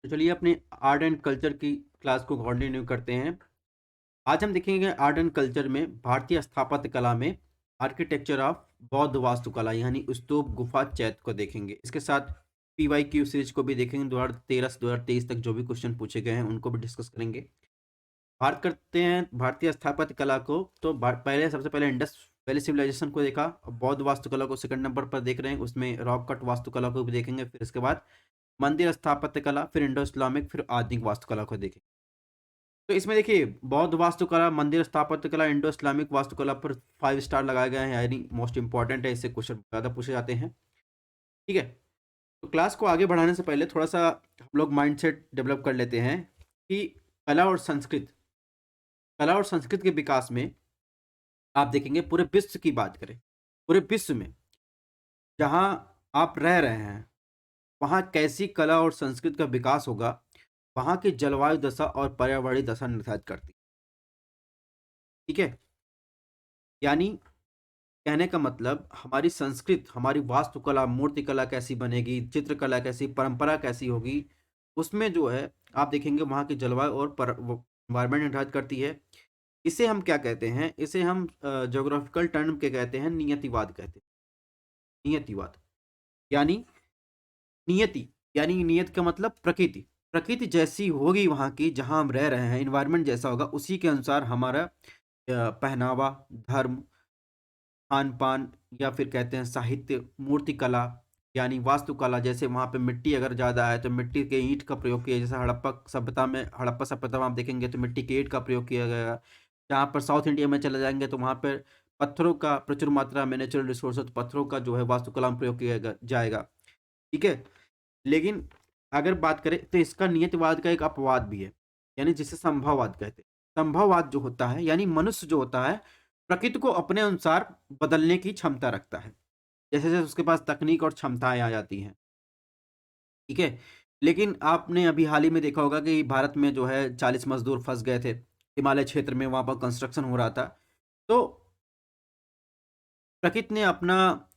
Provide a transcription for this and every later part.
तो चलिए अपने आर्ट एंड कल्चर की क्लास को कंटिन्यू करते हैं। आज हम देखेंगे आर्ट एंड कल्चर में भारतीय स्थापत्य कला में आर्किटेक्चर ऑफ बौद्ध वास्तुकला यानी स्तूप गुफा चैत्य को देखेंगे। इसके साथ पीवाईक्यू सीरीज को भी देखेंगे। 2013 से 2023 तक जो भी क्वेश्चन पूछे गए हैं उनको भी डिस्कस करेंगे। बात करते हैं भारतीय स्थापत्य कला को, तो पहले सबसे पहले इंडस वैली सिविलाइजेशन को देखा। बौद्ध वास्तुकला को सेकंड नंबर पर देख रहे हैं, उसमें रॉक कट वास्तुकला को भी देखेंगे। फिर इसके बाद मंदिर स्थापत्य कला, फिर इंडो इस्लामिक, फिर आधुनिक वास्तुकला को देखें। तो इसमें देखिए बौद्ध वास्तुकला, मंदिर स्थापत्य कला, इंडो इस्लामिक वास्तुकला पर 5 स्टार लगाए गए हैं, यानी मोस्ट इंपॉर्टेंट है, इससे क्वेश्चन ज़्यादा पूछे जाते हैं। ठीक है, तो क्लास को आगे बढ़ाने से पहले थोड़ा सा हम लोग माइंडसेट डेवलप कर लेते हैं कि कला और संस्कृत के विकास में आप देखेंगे पूरे विश्व की बात करें, पूरे विश्व में जहाँ आप रह रहे हैं वहाँ कैसी कला और संस्कृति का विकास होगा, वहाँ की जलवायु दशा और पर्यावरणीय दशा निर्धारित करती है। ठीक है? यानी कहने का मतलब हमारी संस्कृत, हमारी वास्तुकला, मूर्तिकला कैसी बनेगी, चित्रकला कैसी, परंपरा कैसी होगी, उसमें जो है आप देखेंगे वहाँ की जलवायु और एनवायरनमेंट निर्धारित करती है। इसे हम क्या कहते हैं? इसे हम ज्योग्राफिकल टर्म के कहते हैं, नियतिवाद कहते हैं। नियतिवाद यानी नियति, यानी नियत का मतलब प्रकृति। प्रकृति जैसी होगी वहाँ की, जहाँ हम रह रहे हैं, एनवायरनमेंट जैसा होगा, उसी के अनुसार हमारा पहनावा, धर्म, खान-पान या फिर कहते हैं साहित्य, मूर्तिकला यानी वास्तुकला। जैसे वहाँ पे मिट्टी अगर ज़्यादा है, तो मिट्टी के ईंट का प्रयोग किया, जैसे हड़प्पा सभ्यता में आप देखेंगे तो मिट्टी के ईंट का प्रयोग किया गया। जहाँ पर साउथ इंडिया में चले जाएँगे तो वहाँ पर पत्थरों का प्रचुर मात्रा में नेचुरल रिसोर्स है, तो पत्थरों का जो है वास्तुकला में प्रयोग किया जाएगा। ठीक है? लेकिन अगर बात करें तो इसका नियतिवाद का एक अपवाद भी है, यानी जिसे संभववाद कहते हैं। संभववाद जो होता है यानी मनुष्य जो होता है, प्रकृति को अपने अनुसार बदलने की क्षमता रखता है। जैसे-जैसे उसके पास तकनीक और क्षमताएँ आ जाती हैं, ठीक है? लेकिन आपने अभी हाल ही में देखा होगा कि भारत में जो है 40 मज़दूर फँस गए थे, हिमालय क्षेत्र में, वहाँ पर कंस्ट्रक्शन हो रहा था। तो प्रकृति ने अपना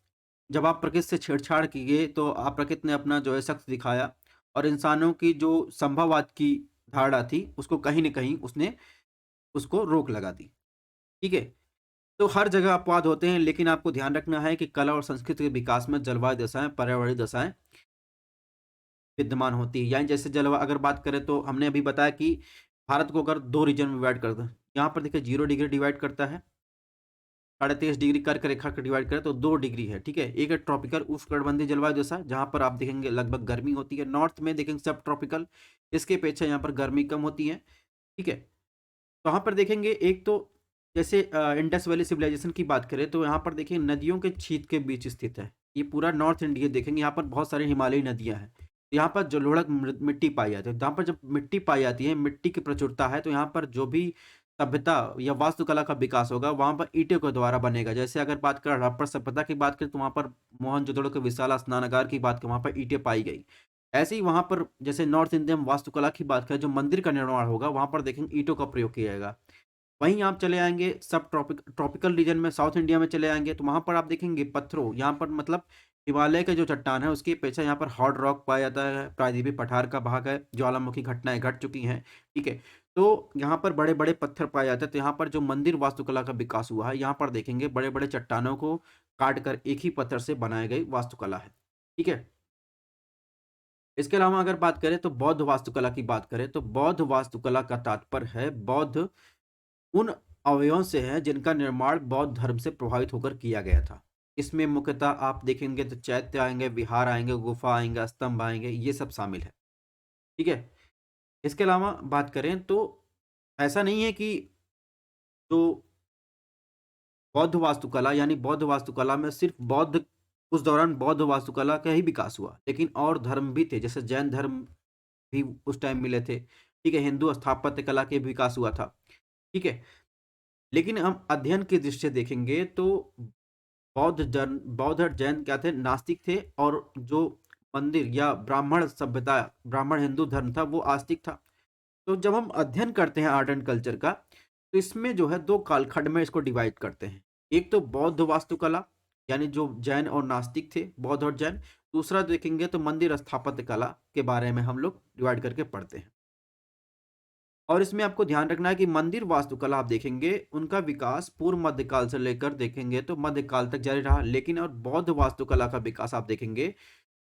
जब आप प्रकृति से छेड़छाड़ किए तो आप प्रकृति ने अपना जो है शक्ति दिखाया और इंसानों की जो संभववाद की धारणा थी उसको कहीं न कहीं उसने उसको रोक लगा दी। ठीक है? तो हर जगह अपवाद होते हैं, लेकिन आपको ध्यान रखना है कि कला और संस्कृति के विकास में जलवायु दशाएँ, पर्यावरणीय दशाएँ विद्यमान होती है। यानी जैसे जलवा अगर बात करें तो हमने अभी बताया कि भारत को अगर 2 रीजन में डिवाइड कर दें, यहाँ पर देखिए 0 डिग्री डिवाइड करता है, 23.5 डिग्री कर्क रेखा को डिवाइड करें तो 2 डिग्री है, ठीक है? एक है ट्रॉपिकल उष्णकटिबंधीय जलवायु जैसा, जहाँ पर आप देखेंगे लगभग गर्मी होती है। नॉर्थ में देखेंगे सब ट्रॉपिकल, इसके अपेक्षा यहाँ पर गर्मी कम होती है, ठीक है? तो वहाँ पर देखेंगे एक तो जैसे इंडस वैली सिविलाइजेशन की बात करें तो यहाँ पर देखिए नदियों के छीत के बीच स्थित है। ये पूरा नॉर्थ इंडिया देखेंगे, यहाँ पर बहुत सारी हिमालयी नदियाँ हैं। यहाँ पर जलोढ़ मिट्टी पाई जाती है। जहाँ पर जब मिट्टी पाई जाती है, मिट्टी की प्रचुरता है, तो यहाँ पर जो भी सभ्यता या वास्तुकला का विकास होगा, वहाँ पर ईंटों के द्वारा बनेगा। जैसे अगर बात करें हड़प्पा सभ्यता की बात करें, तो वहाँ पर मोहनजोदड़ो के विशाल स्नानागार की बात करें, वहाँ पर ईंटें पाई गई। ऐसे ही वहाँ पर जैसे नॉर्थ इंडिया में वास्तुकला की बात करें, जो मंदिर का निर्माण होगा, वहाँ पर देखेंगे ईंटों का प्रयोग किया जाएगा। वहीं आप चले आएँगे सब ट्रॉपिकल रीजन में, साउथ इंडिया में चले आएँगे, तो वहाँ पर आप देखेंगे पत्थरों, यहाँ पर मतलब हिमालय के जो चट्टान है, उसकी अपेक्षा यहाँ पर हार्ड रॉक पाया जाता है, प्रायद्वीपीय पठार का भाग है, ज्वालामुखी घटनाएँ घट चुकी हैं, ठीक है? तो यहाँ पर बड़े-बड़े पत्थर पाए जाते हैं, तो यहाँ पर जो मंदिर वास्तुकला का विकास हुआ है, यहाँ पर देखेंगे बड़े-बड़े चट्टानों को काट कर एक ही पत्थर से बनाई गई वास्तुकला है, ठीक है? इसके अलावा अगर बात करें तो बौद्ध वास्तुकला की बात करें, तो बौद्ध वास्तुकला का तात्पर्य है बौद्ध उन अवयवों से है जिनका निर्माण बौद्ध धर्म से प्रभावित होकर किया गया था। इसमें मुख्यतः आप देखेंगे तो चैत्य आएँगे, विहार आएँगे, गुफा आएँगे, स्तंभ आएँगे, ये सब शामिल है। ठीक है? इसके अलावा बात करें तो ऐसा नहीं है कि जो बौद्ध वास्तुकला यानी बौद्ध वास्तुकला में सिर्फ़ बौद्ध उस दौरान बौद्ध वास्तुकला का ही विकास हुआ, लेकिन और धर्म भी थे, जैसे जैन धर्म भी उस टाइम मिले थे। ठीक है? हिंदू स्थापत्य कला के भी विकास हुआ था। ठीक है? लेकिन हम अध्ययन की दृष्टि से देखेंगे तो बौद्ध और जैन क्या थे? नास्तिक थे और जो मंदिर या ब्राह्मण सभ्यता, ब्राह्मण हिंदू धर्म था, वो आस्तिक था। तो जब हम अध्ययन करते हैं आर्ट एंड कल्चर का, तो इसमें जो है 2 कालखंड में इसको डिवाइड करते हैं। एक तो बौद्ध वास्तुकला, यानी जो जैन और नास्तिक थे, बौद्ध और जैन, दूसरा देखेंगे तो मंदिर स्थापत्य कला के बारे में हम लोग डिवाइड करके पढ़ते हैं। और इसमें आपको ध्यान रखना है कि मंदिर वास्तुकला आप देखेंगे, उनका विकास पूर्व मध्यकाल से लेकर देखेंगे तो मध्यकाल तक जारी रहा। लेकिन और बौद्ध वास्तुकला का विकास आप देखेंगे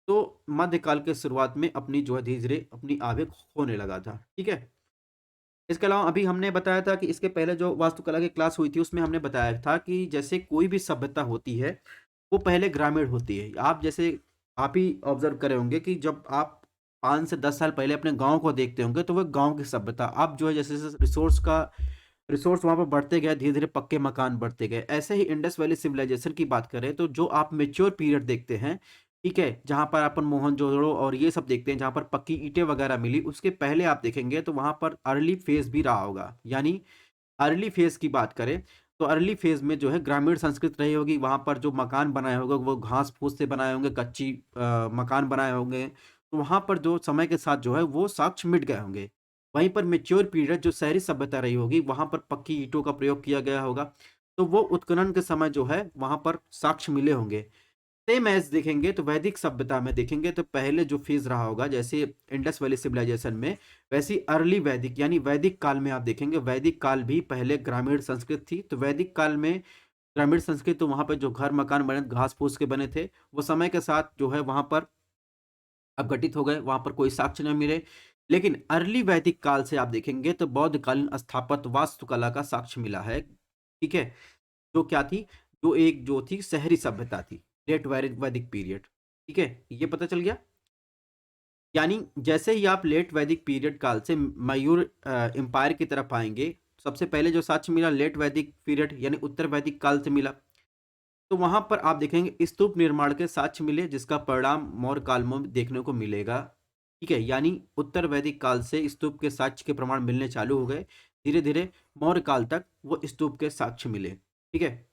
तो मध्यकाल के शुरुआत में अपनी जो है धीरे-धीरे अपनी आभे खोने लगा था। ठीक है? इसके अलावा अभी हमने बताया था कि इसके पहले जो वास्तुकला की क्लास हुई थी उसमें हमने बताया था कि जैसे कोई भी सभ्यता होती है, वो पहले ग्रामीण होती है। आप जैसे आप ही ऑब्ज़र्व करे होंगे कि जब आप 5 से 10 साल पहले अपने गाँव को देखते होंगे तो वो गाँव की सभ्यता, अब जो है जैसे-जैसे रिसोर्स वहाँ पे बढ़ते गए, धीरे-धीरे पक्के मकान बढ़ते गए। ऐसे ही इंडस वैली सिविलाइज़ेशन की बात करें तो जो आप मैच्योर पीरियड देखते हैं, ठीक है? जहाँ पर अपन मोहनजोदड़ो और ये सब देखते हैं, जहाँ पर पक्की ईंटें वगैरह मिली, उसके पहले आप देखेंगे तो वहाँ पर अर्ली फ़ेज़ भी रहा होगा। यानी अर्ली फ़ेज़ की बात करें, तो अर्ली फ़ेज़ में जो है ग्रामीण संस्कृति रही होगी, वहाँ पर जो मकान बनाए होंगे, वो घास-फूस से बनाए होंगे, कच्ची मकान बनाए होंगे। तो वहाँ पर जो समय के साथ जो है वो साक्ष्य मिट गए होंगे। वहीं पर मैच्योर पीरियड जो शहरी सभ्यता रही होगी, वहाँ पर पक्की ईंटों का प्रयोग किया गया होगा। तो वो उत्खनन के समय जो है, वहाँ पर साक्ष्य मिले होंगे। सेम एज़ देखेंगे तो वैदिक सभ्यता में देखेंगे तो पहले जो फ़ेज़ रहा होगा जैसे इंडस वैली सिविलाइज़ेशन में, वैसे ही अर्ली वैदिक यानी वैदिक काल में आप देखेंगे वैदिक काल भी पहले ग्रामीण संस्कृति थी। तो वैदिक काल में ग्रामीण संस्कृति तो वहाँ पे जो घर मकान बने घास-फूस के बने थे, वो समय के साथ जो है वहाँ पर अपघटित हो गए, वहाँ पर कोई साक्ष्य नहीं मिले। लेकिन अर्ली वैदिक काल से आप देखेंगे तो बौद्धकालीन स्थापत्य वास्तुकला का साक्ष्य मिला है। ठीक है? जो क्या थी? जो थी शहरी सभ्यता थी, लेट वैदिक वैदिक पीरियड, ठीक है? ये पता चल गया? यानी जैसे ही आप लेट वैदिक पीरियड काल से मयूर एम्पायर की तरफ आएँगे, सबसे पहले जो साक्ष्य मिला लेट वैदिक पीरियड यानी उत्तर वैदिक काल से मिला। तो वहाँ पर आप देखेंगे स्तूप निर्माण के साक्ष्य मिले जिसका परिणाम मौर्य काल में देखने को मिलेगा। ठीक है? यानी उत्तर वैदिक काल से स्तूप के साक्ष्य के प्रमाण मिलने चालू हो गए। धीरे-धीरे मौर्य काल तक वो स्तूप के साक्ष्य मिले। ठीक है?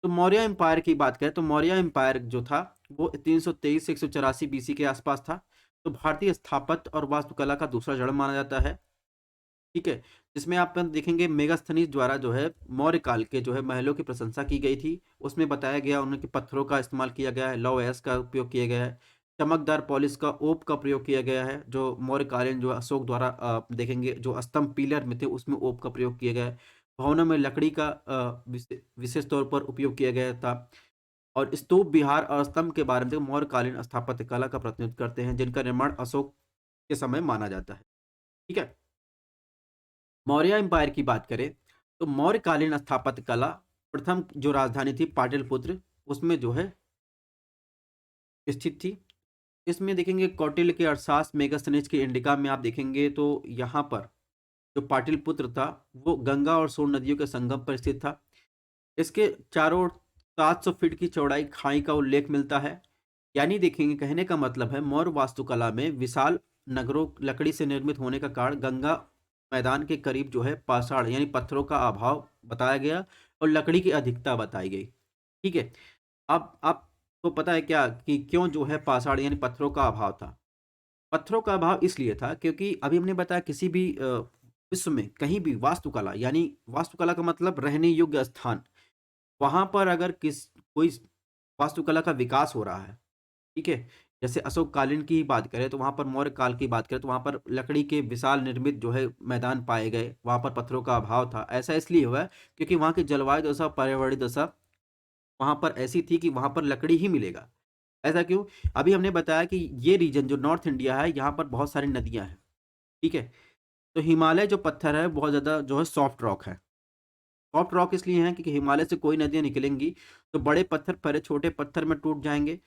तो मौर्य एम्पायर की बात करें तो मौर्य एम्पायर जो था वो 323 से 184 बीसी के आसपास था। तो भारतीय स्थापत्य और वास्तुकला का दूसरा जड़ माना जाता है। ठीक है? जिसमें आप देखेंगे मेगास्थनीज द्वारा जो है मौर्य काल के जो है महलों की प्रशंसा की गई थी। उसमें बताया गया उनके पत्थरों का इस्तेमाल किया गया है, लौह अयस्क का उपयोग किया गया है, चमकदार पॉलिश का ओक का प्रयोग किया गया है, जो मौर्यकालीन जो अशोक द्वारा देखेंगे जो स्तंभ पिलर में थे उसमें ओक का प्रयोग किया गया है। भवनों में लकड़ी का विशेष तौर पर उपयोग किया गया था। और स्तूप, विहार और स्तंभ के बारे में तो मौर्यकालीन स्थापत्य कला का प्रतिनिधित्व करते हैं, जिनका निर्माण अशोक के समय माना जाता है। ठीक है? मौर्य एम्पायर की बात करें, तो मौर्यकालीन स्थापत्य कला प्रथम जो राजधानी थी पाटलिपुत्र, उसमें जो है स्थित थी। इसमें देखेंगे कौटिल्य के अर्थशास्त्र, मेगास्थनीज के इंडिका में आप देखेंगे तो यहाँ पर जो पाटलिपुत्र था, वो गंगा और सोन नदियों के संगम पर स्थित था। इसके चारों ओर 700 फीट की चौड़ाई खाई का उल्लेख मिलता है। यानी देखेंगे कहने का मतलब है मौर्य वास्तुकला में विशाल नगरों लकड़ी से निर्मित होने का कारण गंगा मैदान के करीब जो है पाषाण यानी पत्थरों का अभाव बताया गया और लकड़ी की अधिकता बताई गई। ठीक है? अब आपको पता है क्या कि क्यों जो है पाषाण यानी पत्थरों का अभाव था? पत्थरों का अभाव इसलिए था क्योंकि अभी हमने बताया किसी भी विश्व में कहीं भी वास्तुकला यानी वास्तुकला का मतलब रहने योग्य स्थान, वहाँ पर अगर कोई वास्तुकला का विकास हो रहा है, ठीक है? जैसे अशोक कालीन की ही बात करें तो वहाँ पर मौर्य काल की बात करें तो वहाँ पर लकड़ी के विशाल निर्मित जो है मैदान पाए गए, वहाँ पर पत्थरों का अभाव था। ऐसा इसलिए हुआ है क्योंकि वहाँ की जलवायु दशा, पर्यावरणीय दशा वहाँ पर ऐसी थी कि वहाँ पर लकड़ी ही मिलेगा। ऐसा क्यों? अभी हमने बताया कि ये रीजन जो नॉर्थ इंडिया है, यहाँ पर बहुत सारी नदियाँ हैं, ठीक है? तो हिमालय जो पत्थर है, बहुत ज़्यादा जो है सॉफ्ट रॉक है। सॉफ्ट रॉक इसलिए हैं क्योंकि हिमालय से कोई नदियाँ निकलेंगी, तो बड़े पत्थर पहले छोटे पत्थर में टूट जाएँगे,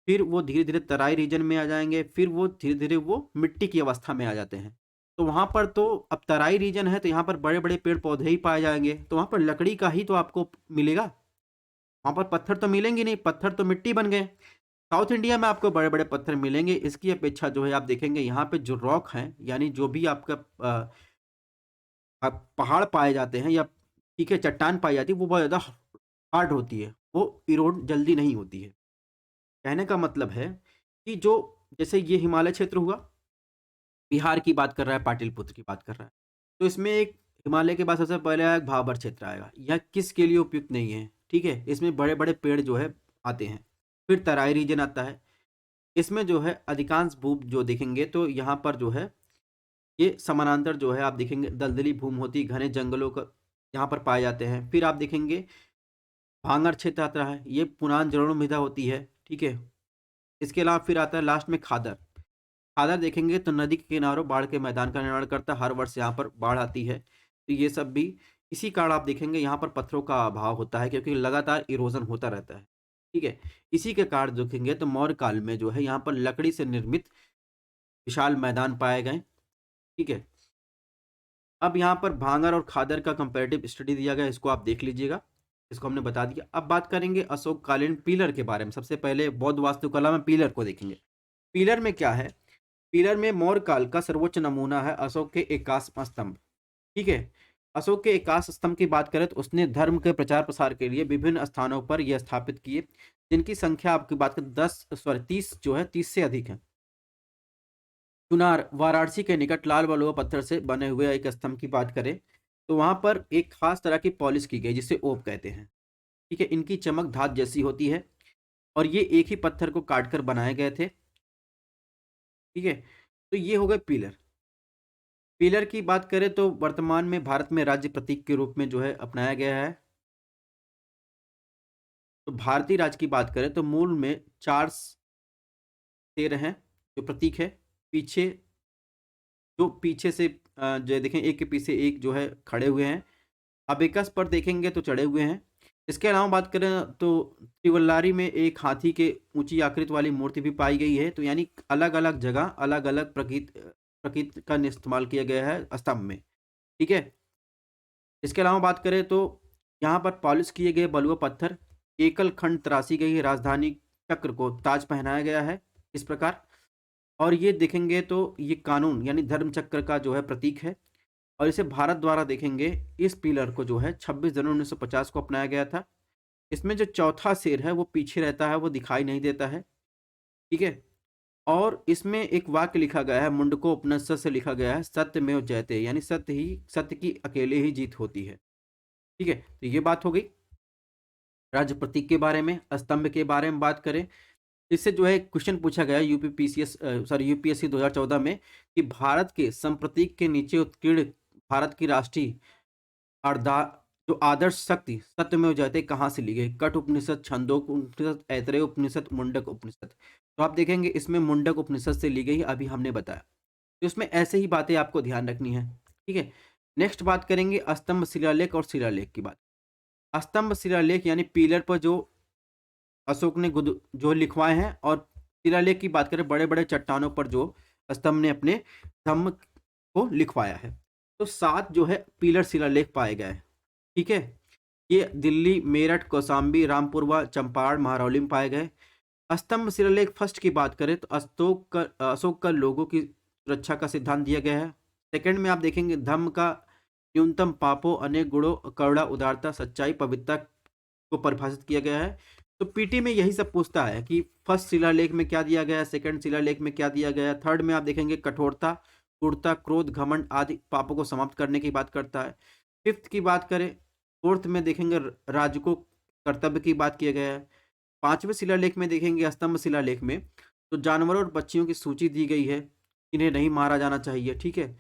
फिर वो धीरे-धीरे तराई रीजन में आ जाएँगे, फिर वो धीरे-धीरे वो मिट्टी की अवस्था में आ जाते हैं। तो वहाँ पर तो अब तराई रीजन है, तो यहाँ पर बड़े-बड़े पेड़-पौधे ही पाए जाएँगे, तो वहाँ पर लकड़ी का ही तो आपको मिलेगा। वहाँ पर पत्थर तो मिलेंगे नहीं, पत्थर तो मिट्टी बन गए। साउथ इंडिया में आपको बड़े-बड़े पत्थर मिलेंगे, इसकी अपेक्षा जो है आप देखेंगे यहाँ पे जो रॉक हैं, यानी जो भी आपका पहाड़ पाए जाते हैं या ठीक है, चट्टान पाई जाती है, वो बहुत ज़्यादा हार्ड होती है, वो इरोड जल्दी नहीं होती है। कहने का मतलब है कि जो जैसे ये हिमालय क्षेत्र हुआ, बिहार की बात कर रहा है, पाटलिपुत्र की बात कर रहा है, तो इसमें एक हिमालय के बाद सबसे पहले आएगा भाबर क्षेत्र आएगा। यह किसके लिए उपयुक्त नहीं है, ठीक है? इसमें बड़े-बड़े पेड़ जो है आते हैं। फिर तराई रीजन आता है, इसमें जो है अधिकांश भू जो देखेंगे तो यहाँ पर जो है ये समानांतर जो है आप देखेंगे दलदली भूमि होती है, घने जंगलों का यहाँ पर पाए जाते हैं। फिर आप देखेंगे भांगर क्षेत्र आता है, ये पुरान जलोढ़ मृदा होती है, ठीक है। इसके अलावा फिर आता है लास्ट में खादर। खादर देखेंगे तो नदी के किनारों बाढ़ के मैदान का निर्माण करता है, हर वर्ष यहाँ पर बाढ़ आती है। तो ये सब भी इसी कारण आप देखेंगे यहाँ पर पत्थरों का अभाव होता है, क्योंकि लगातार इरोजन होता रहता है, ठीक है। इसी के कारण देखेंगे तो मौर्य काल में जो है यहाँ पर लकड़ी से निर्मित विशाल मैदान पाए गए, ठीक है। अब यहाँ पर भांगर और खादर का कंपैरेटिव स्टडी दिया गया है, इसको आप देख लीजिएगा। इसको हमने बता दिया। अब बात करेंगे अशोक कालीन पिलर के बारे में। सबसे पहले बौद्ध वास्तुकला में पिलर को देखेंगे। पिलर में क्या है? पिलर में मौर्य काल का सर्वोच्च नमूना है अशोक के एकाश्म स्तंभ, ठीक है। अशोक के एकाश स्तंभ की बात करें तो उसने धर्म के प्रचार प्रसार के लिए विभिन्न स्थानों पर यह स्थापित किए, जिनकी संख्या आपकी बात करें 30 जो है 30 से अधिक है। चुनार वाराणसी के निकट लाल बलुआ पत्थर से बने हुए एक स्तंभ की बात करें तो वहां पर एक खास तरह की पॉलिश की गई, जिसे ओप कहते हैं, ठीक है। इनकी चमक धात जैसी होती है और ये एक ही पत्थर को काटकर बनाए गए थे, ठीक है। तो ये हो गए पिलर। पिलर की बात करें तो वर्तमान में भारत में राज्य प्रतीक के रूप में जो है अपनाया गया है। तो भारतीय राज्य की बात करें तो मूल में 4 शेर हैं जो प्रतीक है। पीछे जो पीछे से जो देखें एक के पीछे एक जो है खड़े हुए हैं। अबेकस पर देखेंगे तो चढ़े हुए हैं। इसके अलावा बात करें तो तिवल्लारी में एक हाथी के ऊंची आकृति वाली मूर्ति भी पाई गई है। तो यानी अलग अलग जगह अलग अलग प्रकृति का इस्तेमाल किया गया है स्तंभ में, ठीक है। इसके अलावा बात करें तो यहाँ पर पॉलिश किए गए बलुआ पत्थर, एकल खंड तराशी गई है, राजधानी चक्र को ताज पहनाया गया है इस प्रकार। और ये देखेंगे तो ये कानून यानी धर्म चक्र का जो है प्रतीक है। और इसे भारत द्वारा देखेंगे इस पिलर को जो है 26 जनवरी 1950 को अपनाया गया था। इसमें जो चौथा शेर है वो पीछे रहता है, वो दिखाई नहीं देता है, ठीक है। और इसमें एक वाक्य लिखा गया है, मुंडको उपनिषद से लिखा गया है, सत्यमेव जयते, यानी सत्य की अकेले ही जीत होती है, ठीक है। तो ये बात हो गई राज्य प्रतीक के बारे में। स्तंभ के बारे में बात करें, इससे जो है क्वेश्चन पूछा गया यूपीएससी 2014 में कि भारत के संप्रतीक के नीचे उत्कीर्ण भारत की राष्ट्रीय अर्धा जो आदर्श शक्ति सत्यमेव जयते कहाँ से ली गई? कठ उपनिषद, छंदोक उपनिषद, ऐतरेय उपनिषद, मुंडक उपनिषद। तो आप देखेंगे इसमें मुंडक उपनिषद से ली गई, अभी हमने बताया। तो इसमें ऐसे ही बातें आपको ध्यान रखनी है, ठीक है। नेक्स्ट बात करेंगे स्तंभ शिलालेख और शिलालेख की बात। स्तंभ शिलालेख यानी पिलर पर जो अशोक ने जो लिखवाए हैं, और शिलालेख की बात करें बड़े बड़े चट्टानों पर जो स्तंभ ने अपने धम्म को लिखवाया है। तो 7 जो है पिलर शिलालेख पाए गए हैं, ठीक है। ये दिल्ली, मेरठ, कौशाम्बी, रामपुरवा, चंपारण, महरौली में पाए गए। स्तंभ शिलालेख फर्स्ट की बात करें तो अशोक का लोगों की सुरक्षा का सिद्धांत दिया गया है। सेकंड में आप देखेंगे धम्म का न्यूनतम पापों, अनेक गुणों, करुणा, उदारता, सच्चाई, पवित्रता को परिभाषित किया गया है। तो पीटी में यही सब पूछता है कि फर्स्ट शिलालेख में क्या दिया गया, सेकंड शिलालेख में क्या दिया गया। थर्ड में आप देखेंगे कठोरता, क्रूरता, क्रोध, घमंड आदि पापों को समाप्त करने की बात करता है। फिफ्थ की बात करें, फोर्थ में देखेंगे राजकों कर्तव्य की बात किया गया है। पांचवें शिलालेख में देखेंगे स्तंभ शिलालेख में तो जानवरों और पक्षियों की सूची दी गई है, इन्हें नहीं मारा जाना चाहिए, ठीक है।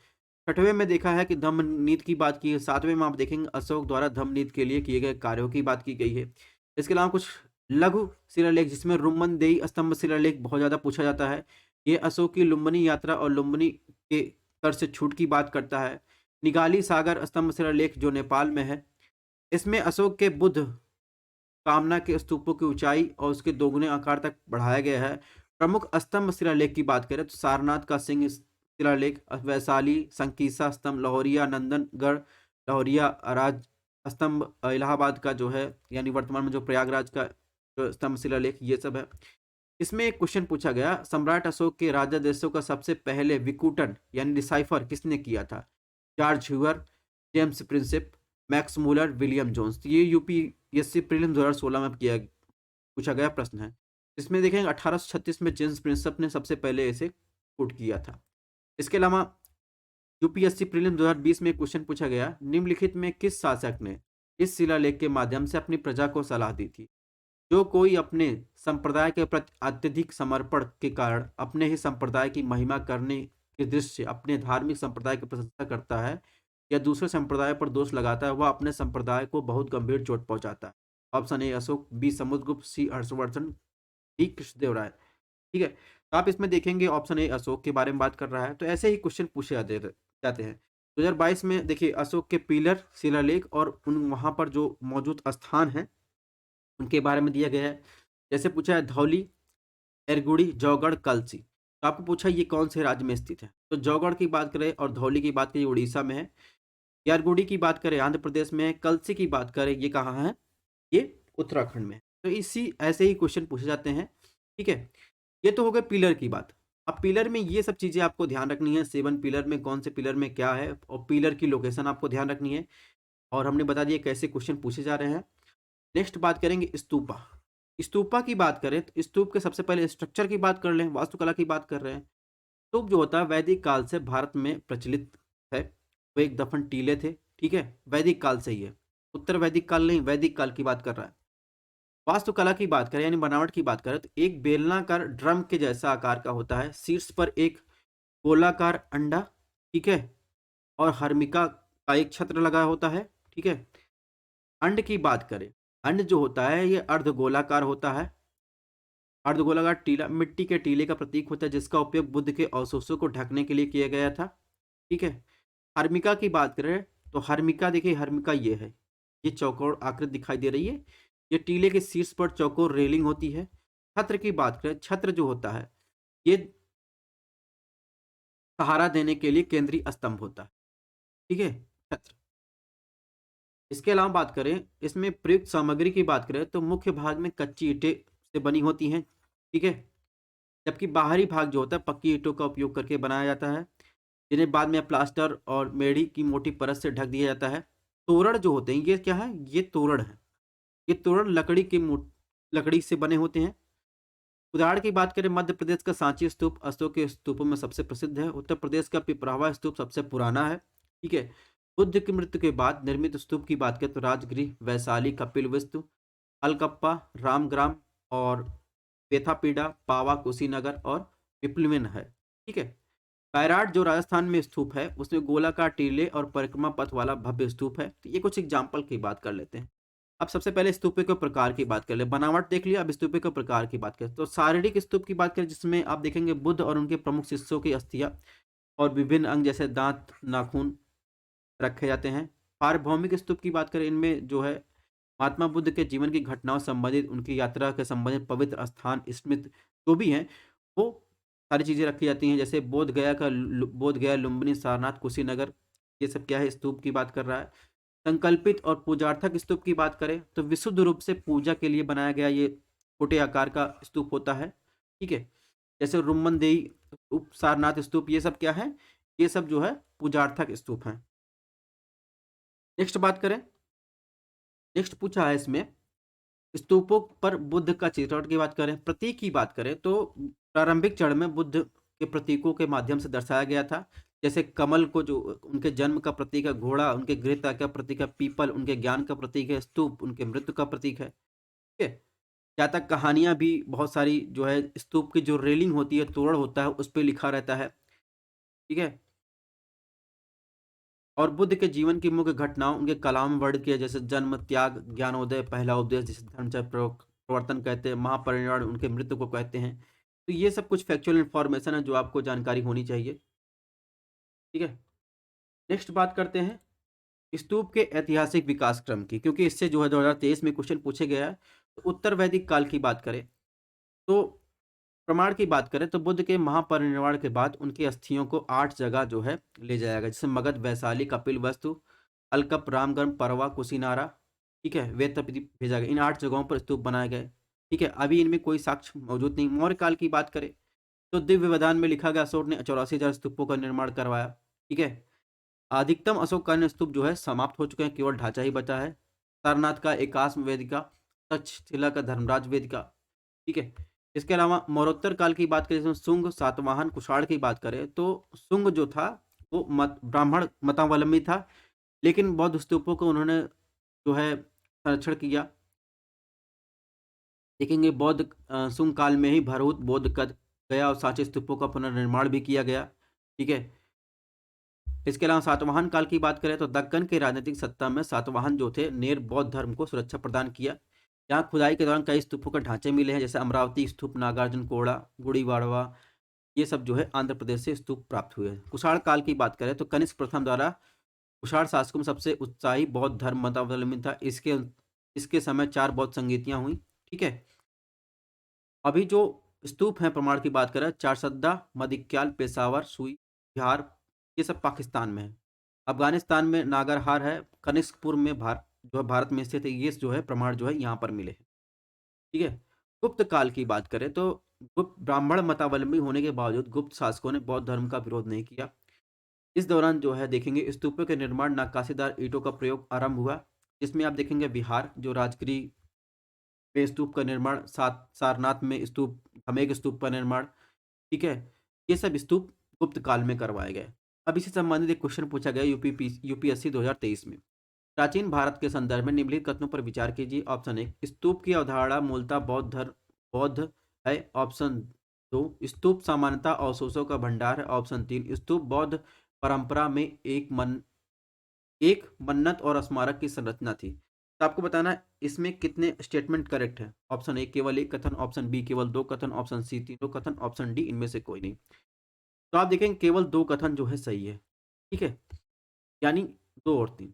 छठवें में देखा है कि धम्म नीति की बात की है। सातवें में आप देखेंगे अशोक द्वारा धम्म नीति के लिए किए गए कार्यों की बात की गई है। इसके अलावा कुछ लघु शिलालेख जिसमें रुम्मन देई स्तंभ शिलालेख बहुत ज़्यादा पूछा जाता है। ये अशोक की लुम्बिनी यात्रा और लुम्बिनी के कर से छूट की बात करता है। निगाली सागर स्तंभ शिलालेख जो नेपाल में है, इसमें अशोक के बुद्ध कामना के स्तूपों की ऊंचाई और उसके दोगुने आकार तक बढ़ाया गया है। प्रमुख स्तंभ शिलालेख की बात करें तो सारनाथ का सिंह शिलालेख, वैशाली संकीसा स्तंभ, लाहौरिया नंदनगढ़, लाहौरिया राज स्तंभ, इलाहाबाद का जो है यानी वर्तमान में जो प्रयागराज का जो स्तंभ शिलालेख, ये सब है। इसमें एक क्वेश्चन पूछा गया, सम्राट अशोक के राजा देशों का सबसे पहले विकूटन यानी डिसाइफर किसने किया था? George Heuer, James Prinsep, Max Muller, William Jones. ये यूपीएससी प्रीलिम्स 2016 में पूछा गया प्रश्न है। इसमें देखेंगे 1836 में जेम्स प्रिंसिप ने सबसे पहले इसे पुट किया था। इसके अलावा यूपीएससी प्रीलिम्स 2020 में क्वेश्चन पूछा गया, निम्नलिखित में किस शासक ने इस शिलालेख के माध्यम से अपनी प्रजा को सलाह दी थी? जो कोई अपने संप्रदाय के प्रति अत्यधिक समर्पण के कारण अपने ही संप्रदाय की महिमा करने के दृश्य अपने धार्मिक संप्रदाय की प्रशंसा करता है या दूसरे संप्रदाय पर दोष लगाता है, वह अपने संप्रदाय को बहुत गंभीर चोट पहुंचाता है। Option A Ashok, B Samudragupta, C Harshvardhan, D Krishnadeva Raya. ठीक है, तो आप इसमें देखेंगे ऑप्शन ए अशोक के बारे में बात कर रहा है। तो ऐसे ही क्वेश्चन पूछे जाते हैं। 2022 में देखिए अशोक के पिलर, शिलालेख और उन वहां पर जो मौजूद स्थान है उनके बारे में दिया गया है। जैसे पूछा है धौली, एरगुड़ी, जौगढ़, कलसी। तो आपको पूछा ये कौन से राज्य में स्थित है। तो जौगढ़ की बात करें और धौली की बात करें उड़ीसा में है। यारगुड़ी की बात करें आंध्र प्रदेश में है। कलसी की बात करें ये कहाँ है, ये उत्तराखंड में है। तो इसी ऐसे ही क्वेश्चन पूछे जाते हैं। ठीक है, ये तो हो गए पिलर की बात। अब पिलर में ये सब चीजें आपको ध्यान रखनी है, 7 पिलर में कौन से पिलर में क्या है और पिलर की लोकेशन आपको ध्यान रखनी है। और हमने बता दिया कैसे क्वेश्चन पूछे जा रहे हैं। नेक्स्ट बात करेंगे स्तूपा। स्तूपा की बात करें तो स्तूप के सबसे पहले स्ट्रक्चर की बात कर लें, वास्तुकला की बात कर रहे हैं। स्तूप जो होता है वैदिक काल से भारत में प्रचलित है। वो एक दफन टीले थे। ठीक है, वैदिक काल से ही है, उत्तर वैदिक काल नहीं, वैदिक काल की बात कर रहा है। वास्तुकला की बात करें यानी बनावट की बात करें तो एक बेलनाकार ड्रम के जैसा आकार का होता है, शीर्ष पर एक गोलाकार अंडा। ठीक है, और हर्मिका का एक छत्र लगा होता है। ठीक है, अंड की बात करें, अंड जो होता है ये अर्धगोलाकार होता है। अर्धगोलाकार टीला मिट्टी के टीले का प्रतीक होता है जिसका उपयोग बुद्ध के अवशेषों को ढकने के लिए किया गया था। ठीक है, हर्मिका की बात करें तो हर्मिका देखिए, हर्मिका ये है, ये चौकोर आकृति दिखाई दे रही है। ये टीले के शीर्ष पर चौकोर रेलिंग होती है। छत्र की बात करें, छत्र जो होता है ये सहारा देने के लिए केंद्रीय स्तंभ होता है। ठीक है, छत्र। इसके अलावा बात करें इसमें प्रयुक्त सामग्री की बात करें तो मुख्य भाग में कच्ची ईंटें से बनी होती हैं। ठीक है, जबकि बाहरी भाग जो होता है पक्की ईंटों का उपयोग करके बनाया जाता है, जिन्हें बाद में प्लास्टर और मेड़ी की मोटी परत से ढक दिया जाता है। तोरण जो होते हैं ये क्या है, ये तोरण है। ये तोरण लकड़ी से बने होते हैं। उदाहरण की बात करें मध्य प्रदेश का सांची स्तूप अशोक के स्तूपों में सबसे प्रसिद्ध है। उत्तर प्रदेश का पिपरावा स्तूप सबसे पुराना है। ठीक है, बुद्ध की मृत्यु के बाद निर्मित स्तूप की बात करें तो राजगृह, वैशाली, कपिलवस्तु, अलकप्पा, रामग्राम और पेथापीडा, पावा, कुशीनगर और पिपलिवन है। ठीक है, बैराट जो राजस्थान में स्तूप है उसमें गोलाकार टीले और परिक्रमा पथ वाला भव्य स्तूप है। तो ये कुछ एग्जाम्पल की बात कर लेते हैं। अब सबसे पहले स्तूपों के प्रकार की बात कर ले, बनावट देख लिया, अब स्तूपों के प्रकार की बात करें तो शारीरिक स्तूप की बात करें जिसमें आप देखेंगे बुद्ध और उनके प्रमुख शिष्यों की अस्थियां और विभिन्न अंग जैसे दांत, नाखून रखे जाते हैं। सार्वभौमिक स्तूप की बात करें, इनमें जो है महात्मा बुद्ध के जीवन की घटनाओं संबंधित, उनकी यात्रा के संबंधित पवित्र स्थान, स्मृति जो भी हैं वो सारी चीज़ें रखी जाती हैं। जैसे बोध गया, लुम्बिनी, सारनाथ, कुशीनगर, ये सब क्या है, स्तूप की बात कर रहा है। संकल्पित और पूजार्थक स्तूप की बात करें तो विशुद्ध रूप से पूजा के लिए बनाया गया ये छोटे आकार का स्तूप होता है। ठीक है, जैसे रुम्मन देई, सारनाथ स्तूप, ये सब क्या है, ये सब जो है पूजार्थक स्तूप हैं। नेक्स्ट बात करें, नेक्स्ट पूछा है इसमें स्तूपों पर बुद्ध का चित्रण की बात करें, प्रतीक की बात करें तो प्रारंभिक चरण में बुद्ध के प्रतीकों के माध्यम से दर्शाया गया था। जैसे कमल को जो उनके जन्म का प्रतीक है, घोड़ा उनके गृहता का प्रतीक है, पीपल उनके ज्ञान का प्रतीक है, स्तूप उनके मृत्यु का प्रतीक है। ठीक है, जातक कहानियां भी बहुत सारी जो है स्तूप की जो रेलिंग होती है, तोरण होता है, उस पर लिखा रहता है। ठीक है, और बुद्ध के जीवन की मुख्य घटनाओं उनके कलाम में वर्णित किया, जैसे जन्म, त्याग, ज्ञानोदय, पहला उपदेश जिसे धर्मचर्य प्रवर्तन कहते हैं, महापरिनिर्वाण उनके मृत्यु को कहते हैं। तो ये सब कुछ फैक्चुअल इंफॉर्मेशन है जो आपको जानकारी होनी चाहिए। ठीक है, नेक्स्ट बात करते हैं स्तूप के ऐतिहासिक विकास क्रम की, क्योंकि इससे जो है 2023 में क्वेश्चन पूछे गया है। तो उत्तर वैदिक काल की बात करें तो प्रमाण की बात करें तो बुद्ध के महापरिनिर्वाण के बाद उनकी अस्थियों को 8 जगह जो है ले जाया गया, जैसे मगध, वैशाली, कपिलवस्तु, अलकप, रामगढ़, परवा, कुशीनारा। ठीक है, वेद तक भेजा गया। इन 8 जगहों पर स्तूप बनाए गए। ठीक है, अभी इनमें कोई साक्ष्य मौजूद नहीं। मौर्य काल की बात करें तो दिव्य विधान में लिखा गया अशोक ने 84,000 स्तूपों का निर्माण करवाया। ठीक है, अधिकतम अशोककालीन स्तूप जो है समाप्त हो चुके हैं, केवल ढांचा ही बचा है। सारनाथ का एकाश्म वेदिका, तक्षशिला का धर्मराज वेदिका। ठीक है, इसके अलावा मौर्योत्तर काल की बात करें तो शुंग, सातवाहन, कुषाण की बात करें तो शुंग जो था वो ब्राह्मण मतावलंबी था, लेकिन बौद्ध स्तूपों को उन्होंने जो है संरक्षण किया। देखेंगे बौद्ध सुंग काल में ही भरहुत, बौद्ध गया और सांची स्तूपों का पुनर्निर्माण भी किया गया। ठीक है। इसके अलावा सातवाहन काल की बात करें तो दक्कन के राजनीतिक सत्ता में सातवाहन जो थे नेर बौद्ध धर्म को सुरक्षा प्रदान किया। यहाँ खुदाई के दौरान कई स्तूपों के ढांचे मिले हैं, जैसे अमरावती स्तूप, नागार्जुन कोड़ा, गुड़ीवाड़वा, ये सब जो है आंध्र प्रदेश से स्तूप प्राप्त हुए हैं। कुषाण काल की बात करें तो कनिष्क प्रथम द्वारा कुषाण शासकों में सबसे उत्साही बौद्ध धर्म मतावलंबी था। इसके इसके समय 4 बौद्ध संगीतियां हुई। ठीक है। अभी जो स्तूप हैं प्रमाण की बात करें, चारसद्दा, मदिक्याल, पेशावर, सुई, बिहार, ये सब पाकिस्तान में है। अफगानिस्तान में नागरहार है। कनिष्कपुर में जो है भारत में स्थित है। ये जो है प्रमाण जो है यहाँ पर मिले हैं। ठीक है। गुप्त काल की बात करें तो गुप्त ब्राह्मण मतावलंबी होने के बावजूद गुप्त शासकों ने बौद्ध धर्म का विरोध नहीं किया। इस दौरान जो है देखेंगे स्तूपों के निर्माण, नक्काशीदार ईंटों का प्रयोग आरंभ हुआ, जिसमें आप देखेंगे बिहार जो राजगिरी में स्तूप का निर्माण, सारनाथ में स्तूप, धमेक स्तूप का निर्माण। ठीक है। ये सब स्तूप गुप्त काल में करवाए गए। अब इसी संबंधित एक क्वेश्चन पूछा गया यूपीएससी 2023 में। प्राचीन भारत के संदर्भ में निम्नलिखित कथनों पर विचार कीजिए। ऑप्शन 1, स्तूप की अवधारणा मूलतः बौद्ध है। ऑप्शन 2, स्तूप सामान्यतः अवशेषों का भंडार है। ऑप्शन 3, स्तूप बौद्ध परंपरा में एक मन्नत और स्मारक की संरचना थी। तो आपको बताना है इसमें कितने स्टेटमेंट करेक्ट है। ऑप्शन ए केवल एक कथन, ऑप्शन बी केवल 2 कथन, ऑप्शन सी तीनों कथन, ऑप्शन डी इनमें से कोई नहीं। तो आप देखेंगे केवल 2 कथन जो है सही है। ठीक है। यानी 2 और 3।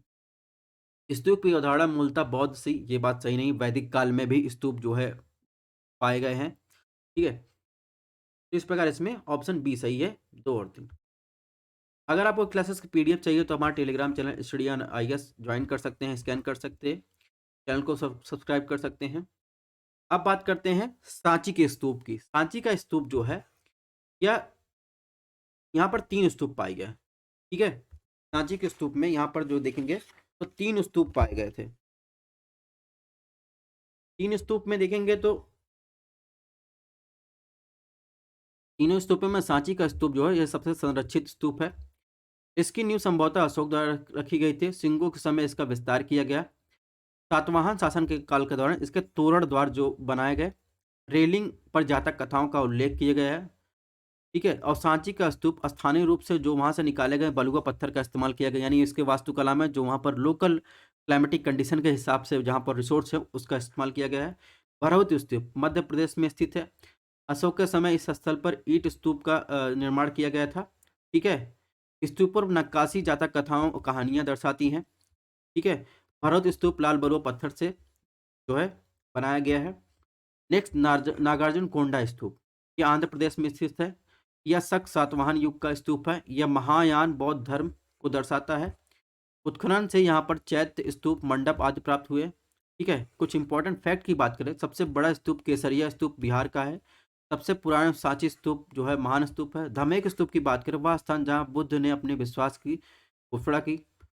स्तूप की अवधारणा मूलतः बौद्ध सी, ये बात सही नहीं। वैदिक काल में भी स्तूप जो है पाए गए हैं। ठीक है। तो इस प्रकार इसमें ऑप्शन बी सही है, 2 और 3। अगर आपको क्लासेस की पीडीएफ चाहिए तो हमारा Telegram channel study on IAS join कर सकते हैं, स्कैन कर सकते हैं, चैनल को सब्सक्राइब कर सकते हैं। अब बात करते हैं सांची के स्तूप की। सांची का स्तूप जो है यह यहाँ पर 3 स्तूप पाए गए। ठीक है। सांची के स्तूप में यहाँ पर जो देखेंगे तो 3 स्तूप पाए गए थे। 3 स्तूप में देखेंगे तो तीनों स्तूपों में सांची का स्तूप जो है यह सबसे संरक्षित स्तूप है। इसकी नींव संभवतः अशोक द्वारा रखी गई थी। सिंगो के समय इसका विस्तार किया गया। सातवाहन शासन के काल के दौरान इसके तोरण द्वार जो बनाए गए, रेलिंग पर जातक कथाओं का उल्लेख किया गया है। ठीक है। और सांची का स्तूप स्थानीय रूप से जो वहां से निकाले गए बलुआ पत्थर का इस्तेमाल किया गया, यानी इसके वास्तुकला में जो वहां पर लोकल क्लाइमेटिक कंडीशन के हिसाब से जहां पर रिसोर्स है उसका इस्तेमाल किया गया है। भरहुत स्तूप मध्य प्रदेश में स्थित है। अशोक के समय इस स्थल पर ईंट स्तूप का निर्माण किया गया था। ठीक है। स्तूप पर नक्काशी जातक कथाओं और कहानियां दर्शाती हैं। ठीक है। भरहुत स्तूप लाल बलुआ पत्थर से जो है बनाया गया है। नेक्स्ट नागार्जुन कोंडा स्तूप, ये आंध्र प्रदेश में स्थित है। यह शक सातवाहन युग का स्तूप है। यह महायान बौद्ध धर्म को दर्शाता है। उत्खनन से यहाँ पर चैत्य स्तूप, मंडप आदि प्राप्त हुए। ठीक है। कुछ इंपॉर्टेंट फैक्ट की बात करें, सबसे बड़ा स्तूप केसरिया स्तूप बिहार का है। सबसे पुराना सांची स्तूप जो है महान स्तूप है। धमेक स्तूप की बात करें, वह स्थान जहाँ बुद्ध ने अपने विश्वास की घोषणा की।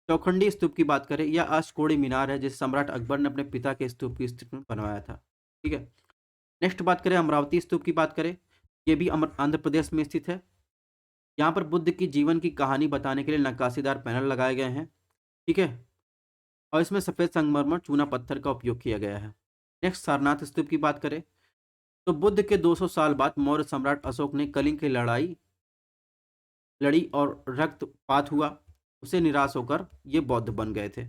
चौखंडी स्तूप की बात करें, यह अष्टकोणी मीनार है जिसे सम्राट अकबर ने अपने पिता के स्तूप की स्थिति में बनवाया था। ठीक है। नेक्स्ट बात करें अमरावती स्तूप की बात करें, ये भी आंध्र प्रदेश में स्थित है। यहाँ पर बुद्ध की जीवन की कहानी बताने के लिए नक्काशीदार पैनल लगाए गए हैं। ठीक है। और इसमें सफ़ेद संगमरमर चूना पत्थर का उपयोग किया गया है। नेक्स्ट सारनाथ स्तूप की बात करें तो बुद्ध के 200 साल बाद मौर्य सम्राट अशोक ने कलिंग की लड़ाई लड़ी और रक्तपात हुआ। उसे निराश होकर ये बौद्ध बन गए थे।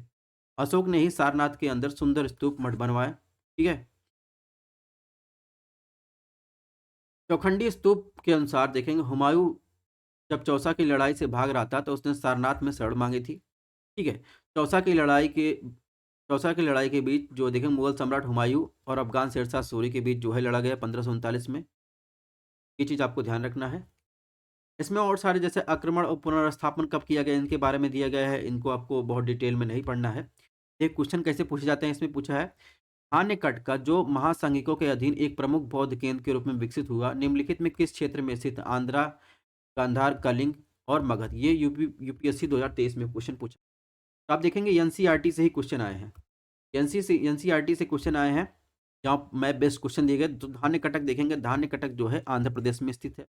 अशोक ने ही सारनाथ के अंदर सुंदर स्तूप मठ बनवाए। ठीक है। चौखंडी स्तूप के अनुसार देखेंगे हुमायूं जब चौसा की लड़ाई से भाग रहा था तो उसने सारनाथ में शरण मांगी थी। ठीक है। चौसा की लड़ाई के बीच जो देखेंगे मुगल सम्राट हुमायूं और अफगान शेरशाह सूरी के बीच जो है लड़ा गया 1539 में। ये चीज़ आपको ध्यान रखना है। इसमें और सारे जैसे आक्रमण और पुनर्स्थापन कब किया गया इनके बारे में दिया गया है, इनको आपको बहुत डिटेल में नहीं पढ़ना है। एक क्वेश्चन कैसे पूछे जाते हैं, इसमें पूछा है हान्यकट का जो महासंघिकों के अधीन एक प्रमुख बौद्ध केंद्र के रूप में विकसित हुआ निम्नलिखित में किस क्षेत्र में स्थित? आंध्रा, गांधार, कलिंग और मगध। ये यूपीएससी 2023 में क्वेश्चन पूछा। तो आप देखेंगे एनसीईआरटी से ही क्वेश्चन आए हैं। एनसीईआरटी से क्वेश्चन आए हैं जहाँ मैप बेस्ड क्वेश्चन दिए गए। तो धान्य कटक देखेंगे, धान्य कटक जो है आंध्र प्रदेश में स्थित है।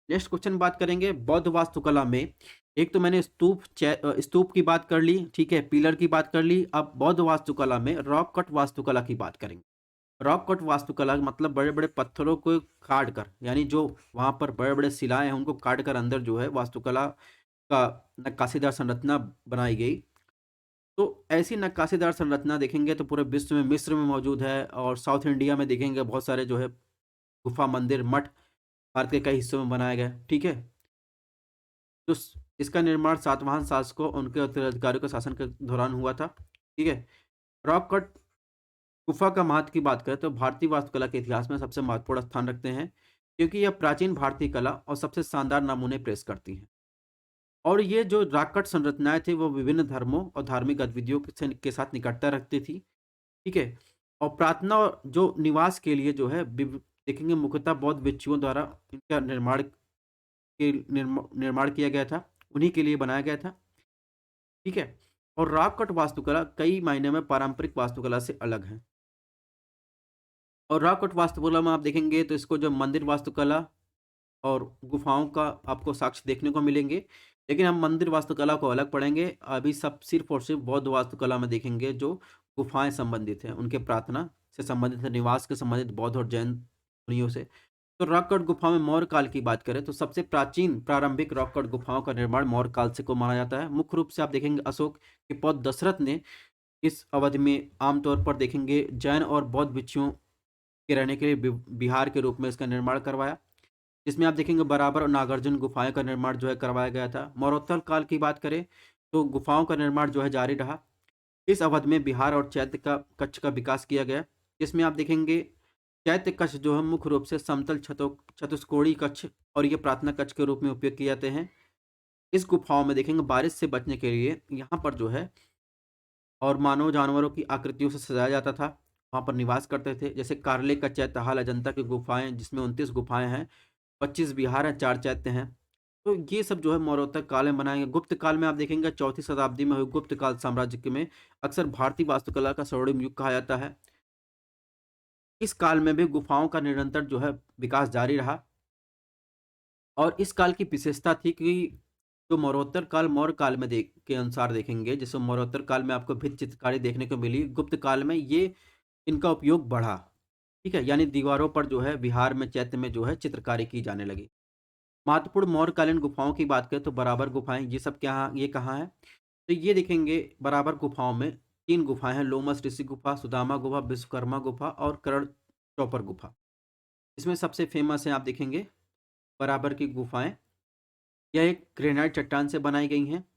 नेक्स्ट क्वेश्चन बात करेंगे बौद्ध वास्तुकला में। एक तो मैंने स्तूप की बात कर ली, ठीक है, पिलर की बात कर ली। अब बौद्ध वास्तुकला में रॉक कट वास्तुकला की बात करेंगे। रॉक कट वास्तुकला मतलब बड़े-बड़े पत्थरों को काट कर, यानी जो वहाँ पर बड़े-बड़े शिलाएँ हैं उनको काट कर अंदर जो है वास्तुकला का नक्काशीदार संरचना बनाई गई। तो ऐसी नक्काशीदार संरचना देखेंगे तो पूरे विश्व में मिस्र में मौजूद है, और साउथ इंडिया में देखेंगे बहुत सारे जो है गुफा, मंदिर, मठ भारत के कई हिस्सों में बनाए गए। ठीक है? तो इसका निर्माण सातवाहन शासकों और उनके उत्तराधिकारियों के शासन के दौरान हुआ था। ठीक है? रॉक कट गुफा का महत्व की बात करें तो भारतीय वास्तुकला के इतिहास में सबसे महत्वपूर्ण स्थान रखते हैं, क्योंकि यह प्राचीन भारतीय कला और सबसे शानदार नमूने पेश करती हैं। और ये जो रॉक कट संरचनाएँ थी वो विभिन्न धर्मों और धार्मिक गतिविधियों के साथ निकटता रखती थी। ठीक है? और प्रार्थना और जो निवास के लिए जो है देखेंगे मुख्यतः बौद्ध भिक्षुओं द्वारा इनका निर्माण किया गया था। उन्हीं के लिए बनाया गया था। ठीक है? और रॉक कट वास्तुकला कई मायने में पारंपरिक वास्तुकला से अलग है। और रॉक कट वास्तुकला में आप देखेंगे तो इसको जो मंदिर वास्तुकला और गुफाओं का आपको साक्ष्य देखने को मिलेंगे। लेकिन हम मंदिर वास्तुकला को अलग पढ़ेंगे। अभी सब सिर्फ़ और सिर्फ़ बौद्ध वास्तुकला में देखेंगे जो गुफाएँ संबंधित हैं, उनके प्रार्थना से संबंधित है, निवास के संबंधित बौद्ध और जैन मुनियों से। तो रॉक कट गुफा में मौर्य काल की बात करें तो सबसे प्राचीन प्रारंभिक रॉक कट गुफाओं का निर्माण मौर्य काल से को माना जाता है। मुख्य रूप से आप देखेंगे अशोक के पौत्र दशरथ ने इस अवधि में आमतौर पर देखेंगे जैन और बौद्ध भिक्षुओं के रहने के लिए विहार के रूप में इसका निर्माण करवाया। जिसमें आप देखेंगे बराबर और नागार्जुन गुफाएँ का निर्माण जो है करवाया गया था। मौर्योत्तर काल की बात करें तो गुफाओं का निर्माण जो है जारी रहा। इस अवधि में बिहार और चैत्य का कच्छ का विकास किया गया। जिसमें आप देखेंगे चैत्य कक्ष जो है मुख्य रूप से समतल छतों चतुष्कोणीय कक्ष और ये प्रार्थना कक्ष के रूप में उपयोग किए जाते हैं। इस गुफाओं में देखेंगे बारिश से बचने के लिए यहाँ पर जो है और मानव जानवरों की आकृतियों से सजाया जाता था। वहाँ पर निवास करते थे। जैसे कार्ले का चैत्य हाल अजंता की गुफाएँ जिसमें 29 गुफाएँ हैं, 25 विहार हैं, 4 चैत्य हैं। तो ये सब जो है मौर्योत्तर काल में बनाए गए। गुप्त काल में आप देखेंगे 4वीं शताब्दी में हुए गुप्त काल साम्राज्य के में अक्सर भारतीय वास्तुकला का स्वर्णिम युग कहा जाता है। इस काल में भी गुफाओं का निरंतर जो है विकास जारी रहा। और इस काल की विशेषता थी कि जो मौर्योत्तर काल मौर्य काल में के अनुसार देखेंगे, जैसे मौर्योत्तर काल में आपको भित्ति चित्रकारी देखने को मिली, गुप्त काल में ये इनका उपयोग बढ़ा। ठीक है? यानी दीवारों पर जो है विहार में, चैत्य में जो है चित्रकारी की जाने लगी। महत्वपूर्ण मौर्यकालीन गुफाओं की बात करें तो बराबर गुफाएँ ये सब क्या ये कहाँ है? तो ये देखेंगे बराबर गुफाओं में 3 गुफाएँ हैं, लोमस ऋषि गुफा, सुदामा गुफा, विश्वकर्मा गुफा और करण चौपर गुफा। इसमें सबसे फ़ेमस है आप देखेंगे बराबर की गुफाएँ। यह एक ग्रेनाइट चट्टान से बनाई गई हैं।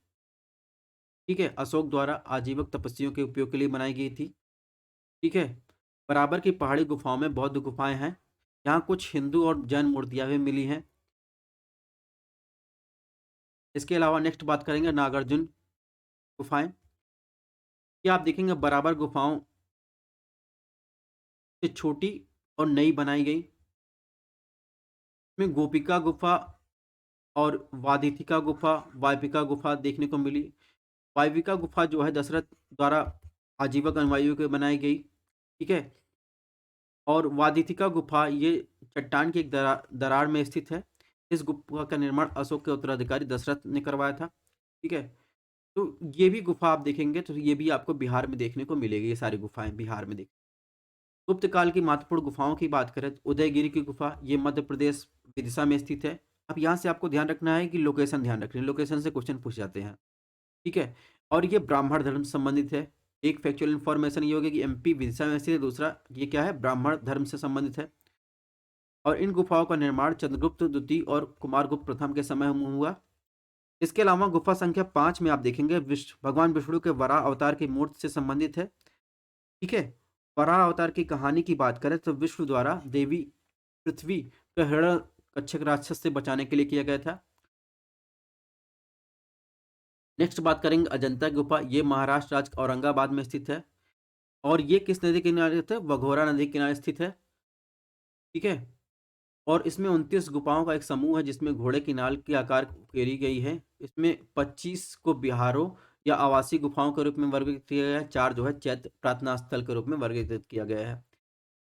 ठीक है? अशोक द्वारा आजीवक तपस्वियों के उपयोग के लिए बनाई गई थी। ठीक है? बराबर की पहाड़ी गुफाओं में बौद्ध गुफाएँ हैं। यहाँ कुछ हिंदू और जैन मूर्तियाँ भी मिली हैं। इसके अलावा नेक्स्ट बात करेंगे नागार्जुन गुफाएँ। ये आप देखेंगे बराबर गुफाओं से छोटी और नई बनाई गई। इसमें गोपिका गुफा और वादितिका गुफा, वायविका गुफा देखने को मिली। वायविका गुफा जो है दशरथ द्वारा आजीवक अनुयायियों के बनाई गई। ठीक है? और वादितिका गुफा ये चट्टान की एक दरार में स्थित है। इस गुफा का निर्माण अशोक के उत्तराधिकारी दशरथ ने करवाया था। ठीक है? तो ये भी गुफा आप देखेंगे तो ये भी आपको बिहार में देखने को मिलेगी, ये सारी गुफाएँ बिहार में गुप्त काल की महत्वपूर्ण गुफाओं की बात करें तो उदयगिरी की गुफा ये मध्य प्रदेश विदिशा में स्थित है। अब यहाँ से आपको ध्यान रखना है कि लोकेशन ध्यान रखनी है, लोकेशन से क्वेश्चन पूछ जाते हैं। ठीक है? और ये ब्राह्मण धर्म से संबंधित है। एक फैक्चुअल इन्फॉर्मेशन ये होगी कि एमपी विदिशा में स्थित है, दूसरा ये क्या है ब्राह्मण धर्म से संबंधित है। और इन गुफाओं का निर्माण चंद्रगुप्त द्वितीय और कुमारगुप्त प्रथम के समय में हुआ। इसके अलावा गुफा संख्या 5 में आप देखेंगे भगवान विष्णु के वराह अवतार की मूर्ति से संबंधित है। ठीक है? वराह अवतार की कहानी की बात करें तो विष्णु द्वारा देवी पृथ्वी को हिरण्यकश्यप राक्षस से बचाने के लिए किया गया था। नेक्स्ट बात करेंगे अजंता की गुफा, ये महाराष्ट्र राज्य औरंगाबाद में स्थित है। और ये किस नदी के किनारे स्थित है? वघोरा नदी के किनारे स्थित है। ठीक है? और इसमें 29 गुफाओं का एक समूह है जिसमें घोड़े की नाल के आकार घेरी गई है। इसमें 25 को बिहारों या आवासीय गुफाओं के रूप में वर्गीकृत किया गया है। 4 जो है चैत्य प्रार्थना स्थल के रूप में वर्गीकृत किया गया है।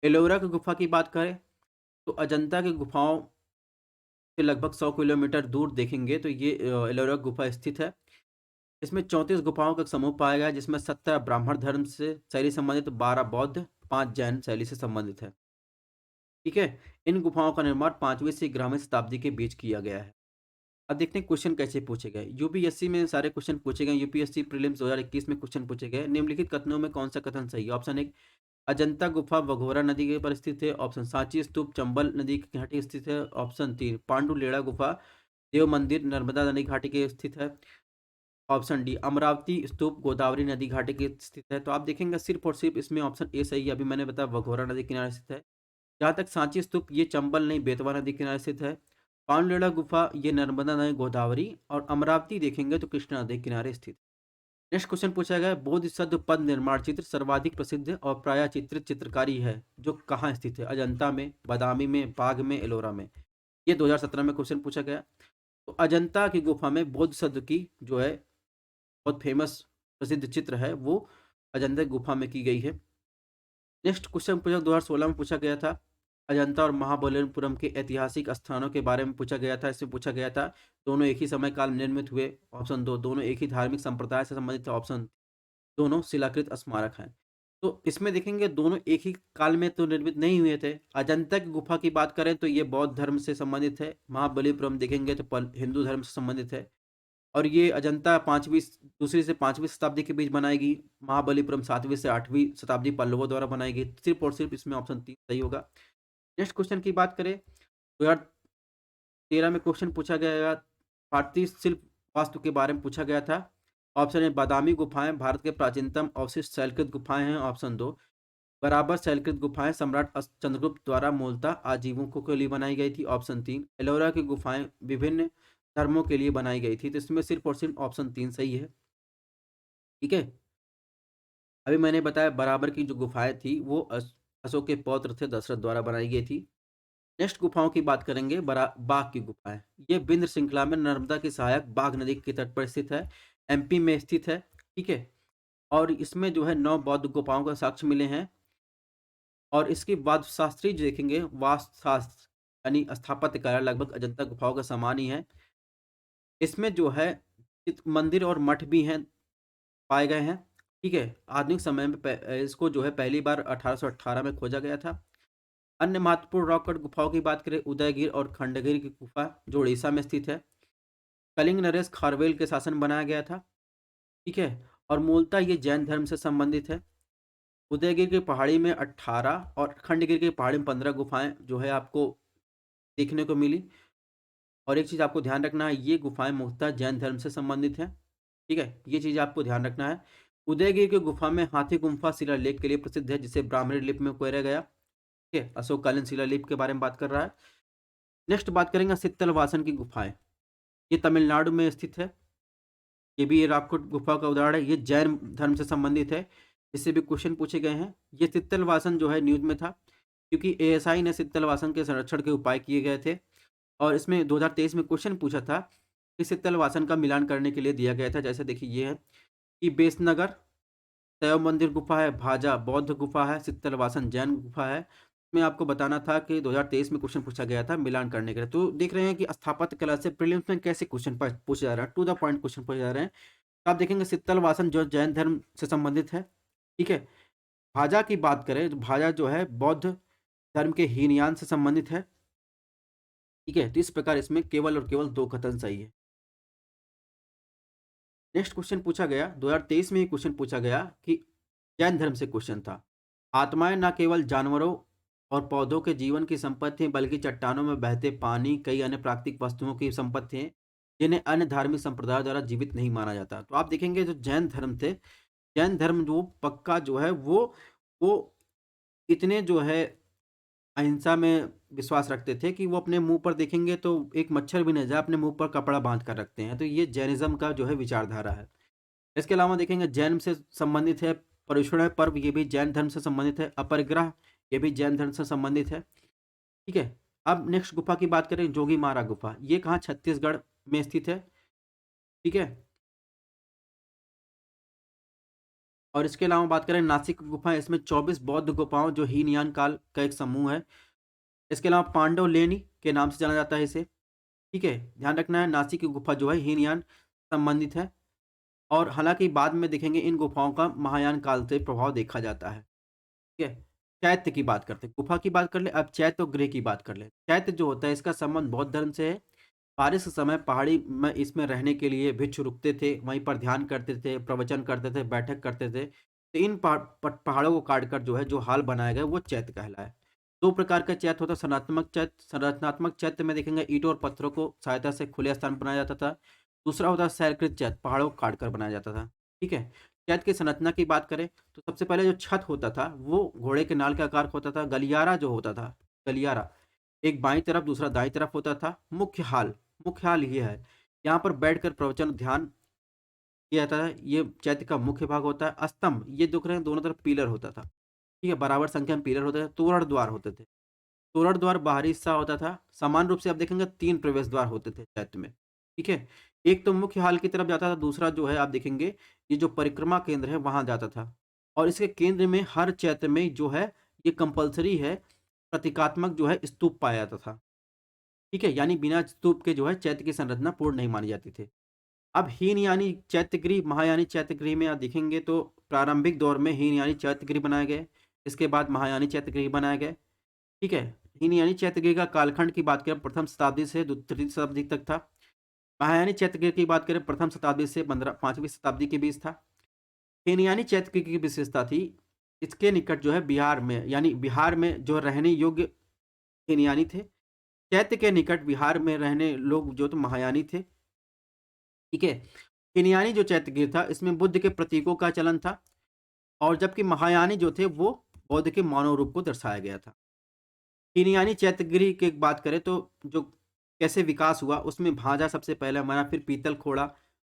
एलोरा की गुफा की बात करें तो अजंता की गुफाओं से लगभग 100 किलोमीटर दूर देखेंगे तो ये एलोरा गुफा स्थित है। इसमें 34 गुफाओं का एक समूह पाया गया है जिसमें 17 ब्राह्मण धर्म से शैली संबंधित, 12 बौद्ध 5 जैन शैली से संबंधित है। ठीक है? इन गुफाओं का निर्माण 5वीं से 11वीं शताब्दी के बीच किया गया है। अब देखते हैं क्वेश्चन कैसे पूछे गए। यूपीएससी में सारे क्वेश्चन पूछे गए। यूपीएससी प्रीलिम्स 2021 में क्वेश्चन पूछे गए। निम्नलिखित कथनों में कौन सा कथन सही है? ऑप्शन 1, अजंता गुफा भगोरा नदी के पर स्थित है। ऑप्शन सांची स्तूप चंबल नदी की घाटी स्थित है। ऑप्शन 3, पांडु लेड़ा गुफा देव मंदिर नर्मदा नदी घाटी के स्थित है। ऑप्शन डी, अमरावती स्तूप गोदावरी नदी घाटी के स्थित है। तो आप देखेंगे सिर्फ और सिर्फ इसमें ऑप्शन ए सही है। अभी मैंने बताया भगोरा नदी किनारे स्थित है। जहाँ तक सांची स्तूप ये चंबल नहीं बेतवा नदी किनारे स्थित है। पांडुलेड़ा गुफा ये नर्मदा नदी गोदावरी और अमरावती देखेंगे तो कृष्णा नदी किनारे स्थित। नेक्स्ट क्वेश्चन पूछा गया है, बोधिसत्व पद निर्माण चित्र सर्वाधिक प्रसिद्ध और प्रायः चित्रित चित्रकारी है जो कहाँ स्थित है? अजंता में, बादामी में, बाघ में, एलोरा में। ये 2017 में क्वेश्चन पूछा गया। तो अजंता की गुफा में बोधिसत्व की जो है बहुत फेमस प्रसिद्ध चित्र है वो अजंता की गुफा में की गई है। नेक्स्ट क्वेश्चन पूछा 2016 में पूछा गया था। अजंता और महाबलिपुरम के ऐतिहासिक स्थानों के बारे में पूछा गया था। इसमें पूछा गया था दोनों एक ही समय काल में निर्मित हुए। ऑप्शन 2, दोनों एक ही धार्मिक संप्रदाय से संबंधित है। ऑप्शन, दोनों शिलाकृत स्मारक हैं। तो इसमें देखेंगे दोनों एक ही काल में तो निर्मित नहीं हुए थे। अजंता की गुफा की बात करें तो ये बौद्ध धर्म से संबंधित है। महाबलिपुरम देखेंगे तो हिंदू धर्म से संबंधित है। और ये अजंता 5वीं दूसरी से 5वीं शताब्दी के बीच बनाई गई। महाबलिपुरम 7वीं से 8वीं शताब्दी पल्लवों द्वारा बनाई गई। सिर्फ और सिर्फ इसमें ऑप्शन 3 सही होगा। नेक्स्ट क्वेश्चन की बात करें 2013 में क्वेश्चन पूछा गया, भारतीय शिल्प वास्तु के बारे में पूछा गया था। ऑप्शन ए, बादामी गुफाएं भारत के प्राचीनतम अवशिष्ट शैलकृत गुफाएं हैं। ऑप्शन 2, बराबर शैलकृत गुफाएं सम्राट चंद्रगुप्त द्वारा मूलतः आजीवकों के लिए बनाई गई थी। ऑप्शन 3, एलोरा की गुफाएं विभिन्न धर्मों के लिए बनाई गई थी। तो इसमें सिर्फ और सिर्फ ऑप्शन 3 सही है। ठीक है, अभी मैंने बताया बराबर की जो गुफाएं थी वो अशोक के पौत्र थे दशरथ द्वारा बनाई गई थी। नेक्स्ट गुफाओं की बात करेंगे, बाघ की गुफाएं। ये विंध्य श्रृंखला में नर्मदा की सहायक बाघ नदी के तट पर स्थित है। एमपी में स्थित है। ठीक है, और इसमें जो है 9 बौद्ध गुफाओं का साक्ष्य मिले हैं। और इसकी वास्तुशास्त्री जो देखेंगे वास्तुशास्त्र यानी स्थापत्य कला लगभग अजंता गुफाओं का समान ही है। इसमें जो है मंदिर और मठ भी हैं पाए गए हैं। ठीक है, आधुनिक समय में इसको जो है पहली बार 1818 में खोजा गया था। अन्य महत्वपूर्ण रॉक कट गुफाओं की बात करें, उदयगिर और खंडगिर की गुफा जो उड़ीसा में स्थित है। कलिंग नरेश खारवेल के शासन बनाया गया था। ठीक है, और मूलतः ये जैन धर्म से संबंधित है। उदयगिर की पहाड़ी में 18 और खंडगिर की पहाड़ी में 15 गुफाएं जो है आपको देखने को मिली। और एक चीज़ आपको ध्यान रखना है, ये गुफाएं मुख्यतः जैन धर्म से संबंधित हैं। ठीक है, ये चीज़ आपको ध्यान रखना है। उदयगिर की गुफा में हाथी गुम्फा शिलालेख के लिए प्रसिद्ध है जिसे ब्राह्मणी लिपि में कोरा गया। ठीक है, अशोककालीन शिलालेख के बारे में बात कर रहा है। नेक्स्ट बात करेंगे सित्तल वासन की गुफाएं। ये तमिलनाडु में स्थित है। ये भी रामकुट गुफा का उदाहरण है। ये जैन धर्म से संबंधित है। इससे भी क्वेश्चन पूछे गए हैं। ये सित्तल वासन जो है न्यूज में था क्योंकि एएसआई ने सित्तल वासन के संरक्षण के उपाय किए गए थे। और इसमें 2023 में क्वेश्चन पूछा था कि सित्तल वासन का मिलान करने के लिए दिया गया था। जैसे देखिए ये है कि बेसनगर शैव मंदिर गुफा है, भाजा बौद्ध गुफा है, सित्तल वासन जैन गुफा है। मैं आपको बताना था कि 2023 में क्वेश्चन पूछा गया था मिलान करने के लिए। तो देख रहे हैं कि स्थापत्य कला से प्रीलिम्स में कैसे क्वेश्चन पूछे जा रहे हैं, टू द पॉइंट क्वेश्चन पूछे जा रहे हैं। तो आप देखेंगे सित्तल वासन जो जैन धर्म से संबंधित है। ठीक है, भाजा की बात करें तो भाजा जो है बौद्ध धर्म के हीनयान से संबंधित है। ठीक है, तो इस प्रकार इसमें केवल और केवल 2 कथन सही है। नेक्स्ट क्वेश्चन पूछा गया 2023 में ही क्वेश्चन पूछा गया कि जैन धर्म से क्वेश्चन था, आत्माएं न केवल जानवरों और पौधों के जीवन की संपत्ति हैं बल्कि चट्टानों में बहते पानी कई अन्य प्राकृतिक वस्तुओं की संपत्ति हैं जिन्हें अन्य धार्मिक संप्रदायों द्वारा जीवित नहीं माना जाता। तो आप देखेंगे जो जैन धर्म थे, जैन धर्म जो पक्का जो है वो इतने जो है अहिंसा में विश्वास रखते थे कि वो अपने मुंह पर देखेंगे तो एक मच्छर भी नहीं जाए अपने मुंह पर कपड़ा बांध कर रखते हैं। तो ये जैनिज्म का जो है विचारधारा है। इसके अलावा देखेंगे जैन से संबंधित है पर्युषण पर्व, ये भी जैन धर्म से संबंधित है। अपरिग्रह ये भी जैन धर्म से संबंधित है। ठीक है, अब नेक्स्ट गुफा की बात करें, जोगी मारा गुफा। ये कहाँ छत्तीसगढ़ में स्थित है। ठीक है, और इसके अलावा बात करें नासिक की गुफा, इसमें 24 बौद्ध गुफाओं जो हीनयान काल का एक समूह है। इसके अलावा पांडव लेनी के नाम से जाना जाता है इसे। ठीक है, ध्यान रखना है नासिक की गुफा जो है हीनयान संबंधित है। और हालांकि बाद में देखेंगे इन गुफाओं का महायान काल से प्रभाव देखा जाता है। ठीक है, चैत्य की बात करते हैं, गुफा की बात कर ले, अब चैत्य और गृह की बात कर ले। चैत्य जो होता है इसका संबंध बौद्ध धर्म से है। बारिश के समय पहाड़ी में इसमें रहने के लिए भिक्षु रुकते थे, वहीं पर ध्यान करते थे, प्रवचन करते थे, बैठक करते थे। तो इन पहाड़ों को काटकर जो है जो हाल बनाया गया वो चैत्य कहलाया। 2 प्रकार का चैत्य होता है, संरचनात्मक चैत्य। संरचनात्मक चैत्य में देखेंगे ईंटों और पत्थरों को सहायता से खुले स्थान पर बनाया जाता था। दूसरा होता है शैलकृत चैत्य, पहाड़ों को काटकर बनाया जाता था। ठीक है? चैत्य की संरचना की बात करें तो सबसे पहले जो छत होता था वो घोड़े के नाल के आकार का होता था। गलियारा जो होता था, गलियारा एक बाईं तरफ दूसरा दाईं तरफ होता था। मुख्य हाल ये है, यहाँ पर बैठकर प्रवचन ध्यान किया जाता है। ये चैत्य का मुख्य भाग होता है। स्तंभ ये दिख रहे हैं दोनों तरफ पिलर होता था। ठीक है, बराबर संख्या में पिलर होते थे। तोरण द्वार होते थे। तोरण द्वार बाहरी हिस्सा होता था। समान रूप से आप देखेंगे 3 प्रवेश द्वार होते थे चैत्य में। ठीक है, एक तो मुख्य हाल की तरफ जाता था, दूसरा जो है आप देखेंगे ये जो परिक्रमा केंद्र है वहां जाता था। और इसके केंद्र में हर चैत्य में जो है ये कंपल्सरी है, प्रतीकात्मक जो है स्तूप पाया जाता था। ठीक है, यानी बिना स्तूप के जो है चैत्य की संरचना पूर्ण नहीं मानी जाती थी। अब हीनयानी चैत्यगृह, महायानी चैत्यगृह में आप देखेंगे तो प्रारंभिक दौर में हीनयानी चैत्यगृह बनाए गए। इसके बाद महायानी चैत्यगृह बनाए गए। ठीक है, हीनयानी चैत्यगृह का कालखंड की बात करें प्रथम शताब्दी से तृतीय शताब्दी तक था। महायानी चैत्यगृह की बात करें प्रथम शताब्दी से 5वीं शताब्दी के बीच था। हीनयानी चैत्यगृह की विशेषता थी, इसके निकट जो है बिहार में, यानी बिहार में जो रहने योग्य हीनयानी थे। चैत्य के निकट बिहार में रहने लोग जो तो महायानी थे। ठीक है, हीनयानी जो चैत्यगृह था इसमें बुद्ध के प्रतीकों का चलन था, और जबकि महायानी जो थे वो बौद्ध के मानव रूप को दर्शाया गया था। हीनयानी चैत्यगृह की बात करें तो जो कैसे विकास हुआ उसमें भांजा सबसे पहले हमारा, फिर पीतल खोड़ा,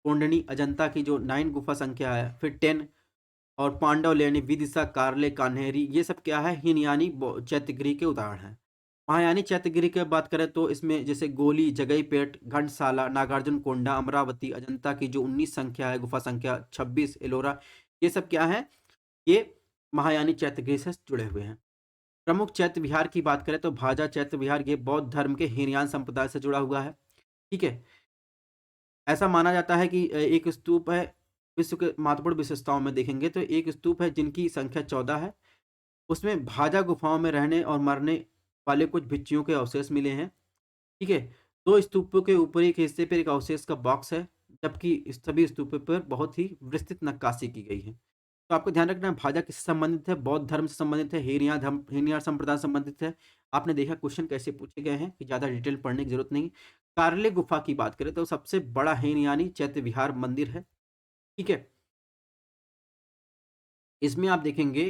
कोंडनी, अजंता की जो 9 गुफा संख्या है, फिर 10 और पांडव लेनी, विदिशा, कारले, कान्हेरी, ये सब क्या है हीनयानी चैत्यगृह के उदाहरण हैं। महायानी चैत्यगृह की बात करें तो इसमें जैसे गोली, जगईपेट, घंटसाला, नागार्जुन कोंडा, अमरावती, अजंता की जो 19 संख्या है, गुफा संख्या 26, एलोरा, ये सब क्या है, ये महायानी चैत्यगृह से जुड़े हुए हैं। प्रमुख चैत्य विहार की बात करें तो भाजा चैत्य विहार ये बौद्ध धर्म के हीनयान संप्रदाय से जुड़ा हुआ है। ठीक है, ऐसा माना जाता है कि एक स्तूप है, विश्व के महत्वपूर्ण विशेषताओं में देखेंगे तो एक स्तूप है जिनकी संख्या 14 है। उसमें भाजा गुफाओं में रहने और मरने वाले कुछ भिक्षुओं के अवशेष मिले हैं। ठीक है, 2 स्तूपों के ऊपरी के हिस्से पर एक अवशेष का बॉक्स है, जबकि इस सभी स्तूपों पर बहुत ही विस्तृत नक्काशी की गई है। तो आपको ध्यान रखना है भाजा किससे संबंधित है, बौद्ध धर्म से संबंधित है, हीनयान संप्रदाय से संबंधित है। आपने देखा क्वेश्चन कैसे पूछे गए हैं कि ज़्यादा डिटेल पढ़ने की जरूरत नहीं। कार्ले गुफा की बात करें तो सबसे बड़ा हीनयानी चैत्य विहार मंदिर है। ठीक है, इसमें आप देखेंगे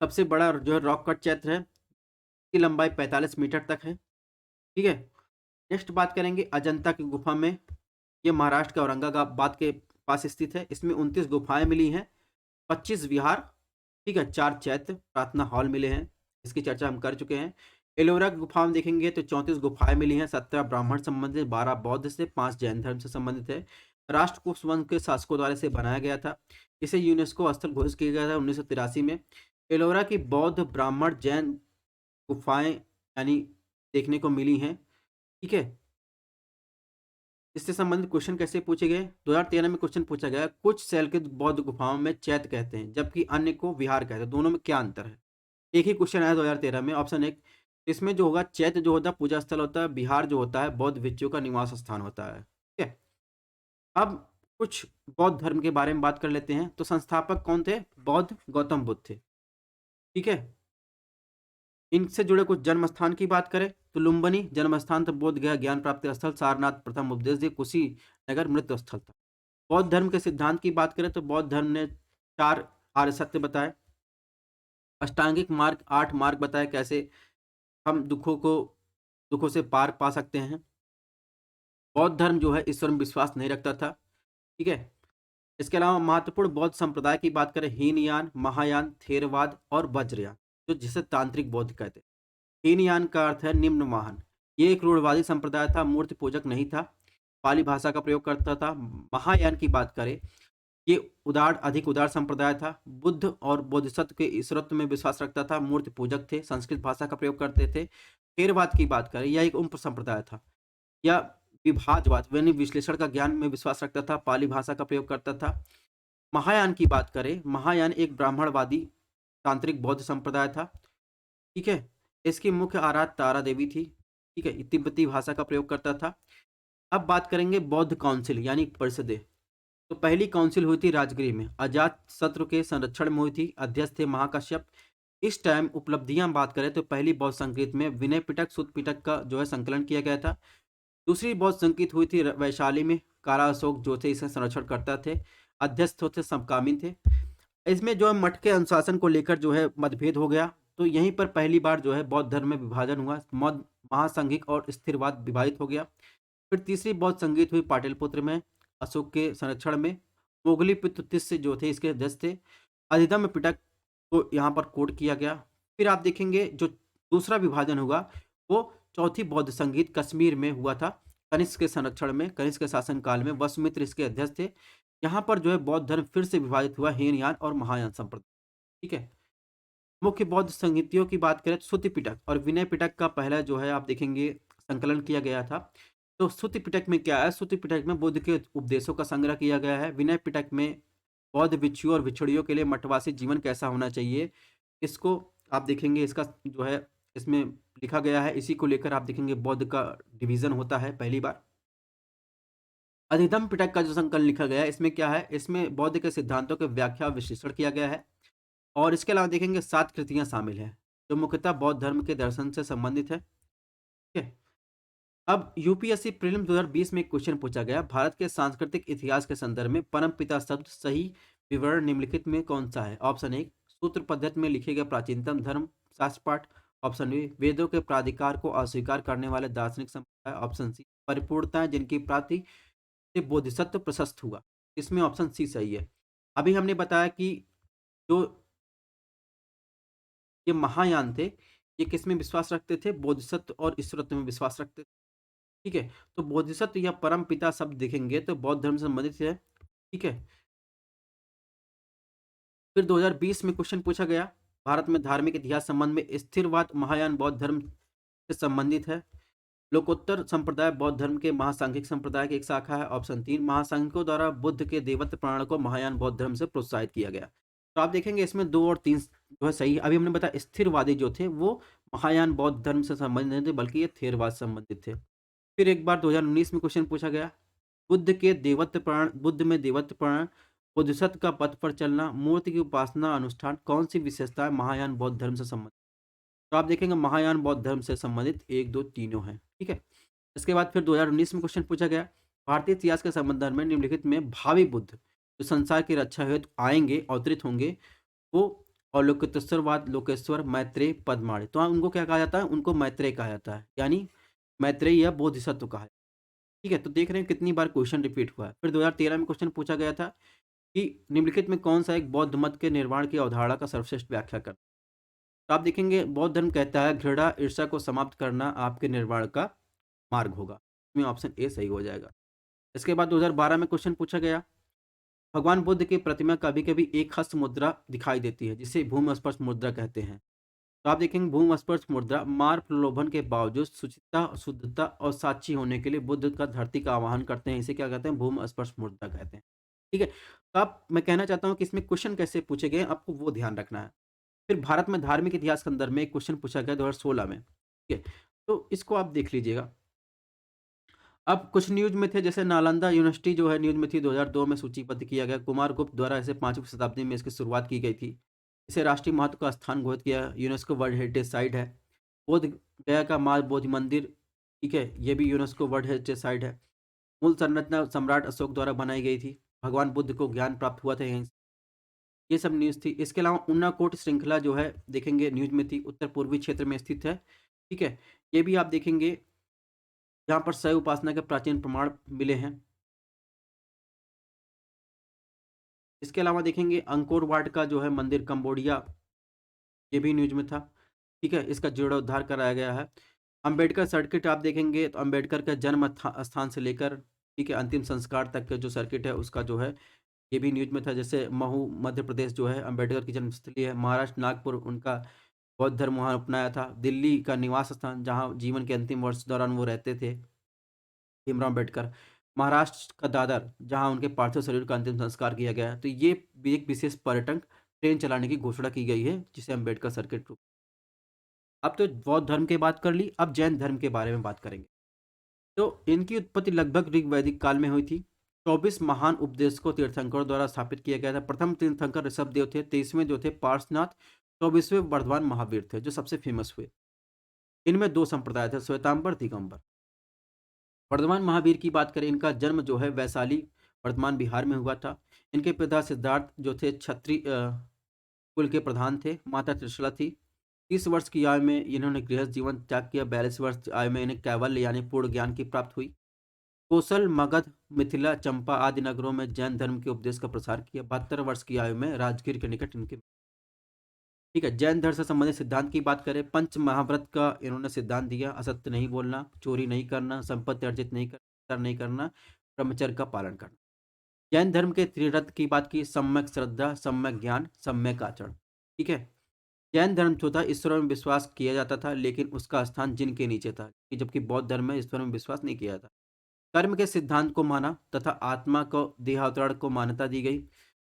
सबसे बड़ा जो है रॉक कट चैत्य है, इसकी लंबाई 45 मीटर तक है। ठीक है, नेक्स्ट बात करेंगे अजंता की गुफा में। ये महाराष्ट्र के औरंगाबाद के पास स्थित है। इसमें 29 गुफाएं मिली हैं, 25 विहार, ठीक है, 4 चैत्य प्रार्थना हॉल मिले हैं, इसकी चर्चा हम कर चुके हैं। एलोरा की गुफा में देखेंगे तो 34 गुफाएं मिली हैं, 17 ब्राह्मण संबंधित, 12 बौद्ध से, 5 जैन धर्म से संबंधित है। राष्ट्र को वंश के शासकों द्वारा से बनाया गया था। इसे यूनेस्को स्थल घोषित किया गया था 1983 में। एलोरा की बौद्ध, ब्राह्मण, जैन गुफाएं यानी देखने को मिली हैं। ठीक है, इससे संबंधित क्वेश्चन कैसे पूछे गए, 2013 में क्वेश्चन पूछा गया, कुछ शैलकृत बौद्ध गुफाओं में चैत्य कहते हैं जबकि अन्य को विहार कहते हैं, दोनों में क्या अंतर है। एक ही क्वेश्चन आया 2013 में, ऑप्शन 1। इसमें जो होगा चैत्य जो होता है पूजा स्थल होता है, बिहार जो होता है बौद्ध भिक्षुओं का निवास स्थान होता है। ठीक है, अब कुछ बौद्ध धर्म के बारे में बात कर लेते हैं। तो संस्थापक कौन थे, बौद्ध गौतम बुद्ध थे। ठीक है, इनसे जुड़े कुछ जन्म स्थान की बात करें तो लुम्बिनी जन्म स्थान था, बोध गया ज्ञान प्राप्ति स्थल, सारनाथ प्रथम उपदेश दिए, कुशीनगर मृत्यु स्थल था। बौद्ध धर्म के सिद्धांत की बात करें तो बौद्ध धर्म ने 4 आर्य सत्य बताए, अष्टांगिक मार्ग 8 मार्ग बताए कैसे हम दुखों से पार पा सकते हैं। बौद्ध धर्म जो है ईश्वर में विश्वास नहीं रखता था। ठीक है, इसके अलावा महत्वपूर्ण बौद्ध संप्रदाय की बात करें हीनयान, महायान, थेरवाद और वज्रयान, जो जिसे तांत्रिक बौद्ध कहते हैं। हीनयान का अर्थ है निम्न महान। ये एक रूढ़वादी संप्रदाय था, मूर्ति पूजक नहीं था, पाली भाषा का प्रयोग करता था। महायान की बात करें, ये अधिक उदार संप्रदाय था, बुद्ध और बोधिसत्व के ईश्वरत्व में विश्वास रखता था, मूर्ति पूजक थे, संस्कृत भाषा का प्रयोग करते थे। थेरवाद की बात करें, यह एक उप संप्रदाय था, यह विभाजवाद यानी विश्लेषण का ज्ञान में विश्वास रखता था, पाली भाषा का प्रयोग करता था। महायान की बात करें, महायान एक ब्राह्मणवादी तांत्रिक बौद्ध संप्रदाय था, ठीक है? इसकी मुख्य आराध्य तारा देवी थी, ठीक है? तिब्बती भाषा का प्रयोग करता था। अब बात करेंगे बौद्ध काउंसिल यानी परिषदें। तो पहली काउंसिल हुई थी राजगृह में, अजातशत्रु के संरक्षण में हुई थी, अध्यक्ष थे महाकश्यप। इस टाइम उपलब्धियाँ बात करें तो पहली बौद्ध संगीत में विनय पिटक, सुत्त पिटक का जो है संकलन किया गया था। दूसरी बौद्ध संगीत हुई थी वैशाली में, काला अशोक जो थे इसका संरक्षण करता थे, अध्यक्ष थे समकालीन थे। इसमें जो है मठ के अनुशासन को लेकर जो है मतभेद हो गया, तो यहीं पर पहली बार जो है बौद्ध धर्म में विभाजन हुआ, मौद महासंघिक और स्थिरवाद विभाजित हो गया। फिर तीसरी बौद्ध संगीत हुई पाटलिपुत्र में, अशोक के संरक्षण में, मोगली पुत्र तिस्य जो थे इसके अध्यक्ष थे, अधिधम्म पिटक को यहाँ पर कोड किया गया। फिर आप देखेंगे जो दूसरा विभाजन हुआ, वो चौथी बौद्ध संगीत कश्मीर में हुआ था, कनिष्क के संरक्षण में, कनिष्क के शासनकाल में, वसुमित्र इसके अध्यक्ष थे। यहाँ पर जो है बौद्ध धर्म फिर से विभाजित हुआ हीनयान और महायान संप्रदाय, ठीक है? मुख्य बौद्ध संगीतियों की बात करें तो श्रुति पिटक और विनय पिटक का पहला जो है आप देखेंगे संकलन किया गया था। तो श्रुति पिटक में क्या है? श्रुति पिटक में बुद्ध के उपदेशों का संग्रह किया गया है। विनय पिटक में बौद्ध भिक्षुओं और भिक्षुणियों के लिए मठवासी जीवन कैसा होना चाहिए, इसको आप देखेंगे, इसका जो है इसमें लिखा गया है। इसी को लेकर आप देखेंगे बौद्ध का डिवीज़न होता है पहली बार। अधिधम्म पिटक का जो संकलन लिखा गया है, इसमें क्या है? इसमें बौद्ध के सिद्धांतों के व्याख्या और विश्लेषण किया गया है। और इसके अलावा देखेंगे 7 कृतियाँ शामिल हैं, जो मुख्यतः बौद्ध धर्म के दर्शन से संबंधित है। ठीक है? अब यूपीएससी प्रीलिम्स 2020 में एक क्वेश्चन पूछा गया, भारत के सांस्कृतिक इतिहास के संदर्भ में परमपिता शब्द सही विवरण निम्नलिखित में कौन-सा है? ऑप्शन ए सूत्र पद्धति में लिखे गए प्राचीनतम धर्म शास्त्र पाठ, ऑप्शन बी वेदों के प्राधिकार को अस्वीकार करने वाले दार्शनिक संप्रदाय, ऑप्शन सी परिपूर्णता जिनकी प्राप्ति से बोधिसत्व प्रशस्त हुआ। इसमें ऑप्शन सी सही है। अभी हमने बताया कि जो ये महायान थे, ये किसमें विश्वास रखते थे? बोधिसत्व और ईश्वरत्व में विश्वास रखते थे, ठीक है? तो बोधिसत्व या परमपिता शब्द देखेंगे तो बौद्ध धर्म से संबंधित है, ठीक है? फिर 2020 में क्वेश्चन पूछा गया, भारत में धार्मिक इतिहास संबंध में स्थिरवाद महायान बौद्ध धर्म से संबंधित है। लोकोत्तर संप्रदाय बौद्ध धर्म के महासांघिक संप्रदाय की एक शाखा है, ऑप्शन 3 महासांघिकों द्वारा बुद्ध के देवत्व प्रमाण को महायान बौद्ध धर्म से प्रोत्साहित किया गया। तो आप देखेंगे इसमें 2 और 3 जो है सही है। अभी हमने बताया स्थिरवादी जो थे वो महायान बौद्ध धर्म से संबंधित नहीं थे, बल्कि ये थेरवाद से संबंधित थे। फिर एक बार 2019 में क्वेश्चन पूछा गया, बुद्ध में देवत्व प्राण, बोधिसत्व का पथ पर चलना, मूर्ति की उपासना अनुष्ठान, कौन सी विशेषताएं महायान बौद्ध धर्म से संबंधित? तो आप देखेंगे महायान बौद्ध धर्म से संबंधित 1, 2 तीनों हैं, ठीक है? इसके बाद फिर 2019 में क्वेश्चन पूछा गया, भारतीय इतिहास के संबंध में निम्नलिखित में भावी बुद्ध जो संसार की रक्षा हेतु आएंगे, अवतरित होंगे, वो अवलोकितेश्वरवाद, लोकेश्वर, मैत्रेय, पदमाणि। तो उनको क्या कहा जाता है? उनको मैत्रेय कहा जाता है, यानी मैत्रेय या बोधिसत्व कहा है। ठीक है? तो देख रहे हैं कितनी बार क्वेश्चन रिपीट हुआ है। फिर 2013 में क्वेश्चन पूछा गया था कि निम्नलिखित में कौन-सा एक बौद्ध मत के निर्माण की अवधारणा का सर्वश्रेष्ठ व्याख्या करता है? तो आप देखेंगे बौद्ध धर्म कहता है घृणा, ईर्ष्या को समाप्त करना आपके निर्वाण का मार्ग होगा। इसमें ऑप्शन ए सही हो जाएगा। इसके बाद 2012 में क्वेश्चन पूछा गया, भगवान बुद्ध की प्रतिमा कभी-कभी एक हस्त मुद्रा दिखाई देती है, जिसे भूमि स्पर्श मुद्रा कहते हैं। तो आप देखेंगे भूमि स्पर्श मुद्रा मार प्रलोभन के बावजूद सुचिता, शुद्धता और साक्षी होने के लिए बुद्ध का धरती का आवाहन करते हैं। इसे क्या कहते हैं? भूमि स्पर्श मुद्रा कहते हैं। ठीक है? तो आप मैं कहना चाहता हूँ कि इसमें क्वेश्चन कैसे पूछे गए हैं, आपको वो ध्यान रखना है। फिर भारत में धार्मिक इतिहास के संदर्भ में एक क्वेश्चन पूछा गया 2016 में, ठीक है? तो इसको आप देख लीजिएगा। अब कुछ न्यूज़ में थे, जैसे नालंदा यूनिवर्सिटी जो है न्यूज़ में थी, 2002 में सूचीबद्ध किया गया। कुमार गुप्त द्वारा इसे 5वीं शताब्दी में इसकी शुरुआत की गई थी। इसे राष्ट्रीय महत्व का स्थान घोषित किया, यूनेस्को वर्ल्ड हेरिटेज साइट है। बोध गया का माँ बोधि मंदिर, ठीक है? ये भी यूनेस्को वर्ल्ड हेरिटेज साइट है। मूल संरचना सम्राट अशोक द्वारा बनाई गई थी। भगवान बुद्ध को ज्ञान प्राप्त हुआ था यहीं से। ये सब न्यूज़ थी। इसके अलावा उन्नाकोट श्रृंखला जो है देखेंगे न्यूज़ में थी, उत्तर पूर्वी क्षेत्र में स्थित है, ठीक है? ये भी आप देखेंगे, जहाँ पर शैव उपासना के प्राचीन प्रमाण मिले हैं। इसके अलावा देखेंगे अंकोर वाट का जो है मंदिर कंबोडिया, ये भी न्यूज़ में था, ठीक है? इसका जीर्णोद्धार कराया गया है। अम्बेडकर सर्किट आप देखेंगे तो अम्बेडकर का जन्म स्थान से लेकर, ठीक है, अंतिम संस्कार तक का जो सर्किट है उसका जो है ये भी न्यूज़ में था। जैसे महू मध्य प्रदेश जो है अम्बेडकर की जन्मस्थली है। महाराष्ट्र नागपुर उनका बौद्ध धर्म वहाँ अपनाया था। दिल्ली का निवास स्थान जहाँ जीवन के अंतिम वर्ष दौरान वो रहते थे, भीमराव अम्बेडकर। महाराष्ट्र का दादर जहाँ उनके पार्थिव शरीर का अंतिम संस्कार किया गया है। तो ये भी एक विशेष पर्यटन ट्रेन चलाने की घोषणा की गई है, जिसे अम्बेडकर सर्किट अब तो बौद्ध धर्म की बात कर ली, अब जैन धर्म के बारे में बात करेंगे। तो इनकी उत्पत्ति लगभग ऋग वैदिक काल में हुई थी। 24 महान उपदेशकों तीर्थंकरों द्वारा स्थापित किया गया था। प्रथम तीर्थंकर ऋषभदेव थे, 23वें जो थे पार्श्वनाथ, 24वें वर्धमान महावीर थे, जो सबसे फेमस हुए। इनमें 2 संप्रदाय थे, श्वेतांबर, दिगंबर। वर्धमान महावीर की बात करें, इनका जन्म जो है वैशाली, वर्तमान बिहार में हुआ था। इनके पिता सिद्धार्थ जो थे क्षत्रिय कुल के प्रधान थे, माता त्रिशला थी। 30 वर्ष की आयु में इन्होंने गृहस्थ जीवन त्याग किया। 42 वर्ष आयु में इन्हें कैवल्य यानी पूर्ण ज्ञान की प्राप्त हुई। कौशल, मगध, मिथिला, चंपा आदि नगरों में जैन धर्म के उपदेश का प्रसार किया। 72 वर्ष की आयु में राजगीर के निकट इनके, ठीक है। जैन धर्म से संबंधित सिद्धांत की बात करें, पंच महाव्रत का इन्होंने सिद्धांत दिया। असत्य नहीं बोलना, चोरी नहीं करना, संपत्ति अर्जित नहीं करना, नहीं करना, ब्रह्मचर्य का पालन करना। जैन धर्म के त्रिरत्न की बात की, सम्यक श्रद्धा, सम्यक ज्ञान, सम्यक आचरण, ठीक है। जैन धर्म जो था, ईश्वर में विश्वास किया जाता था, लेकिन उसका स्थान जिन के नीचे था, जबकि बौद्ध धर्म में ईश्वर में विश्वास नहीं किया जाता। कर्म के सिद्धांत को माना तथा आत्मा को देहावतरण को मान्यता दी गई।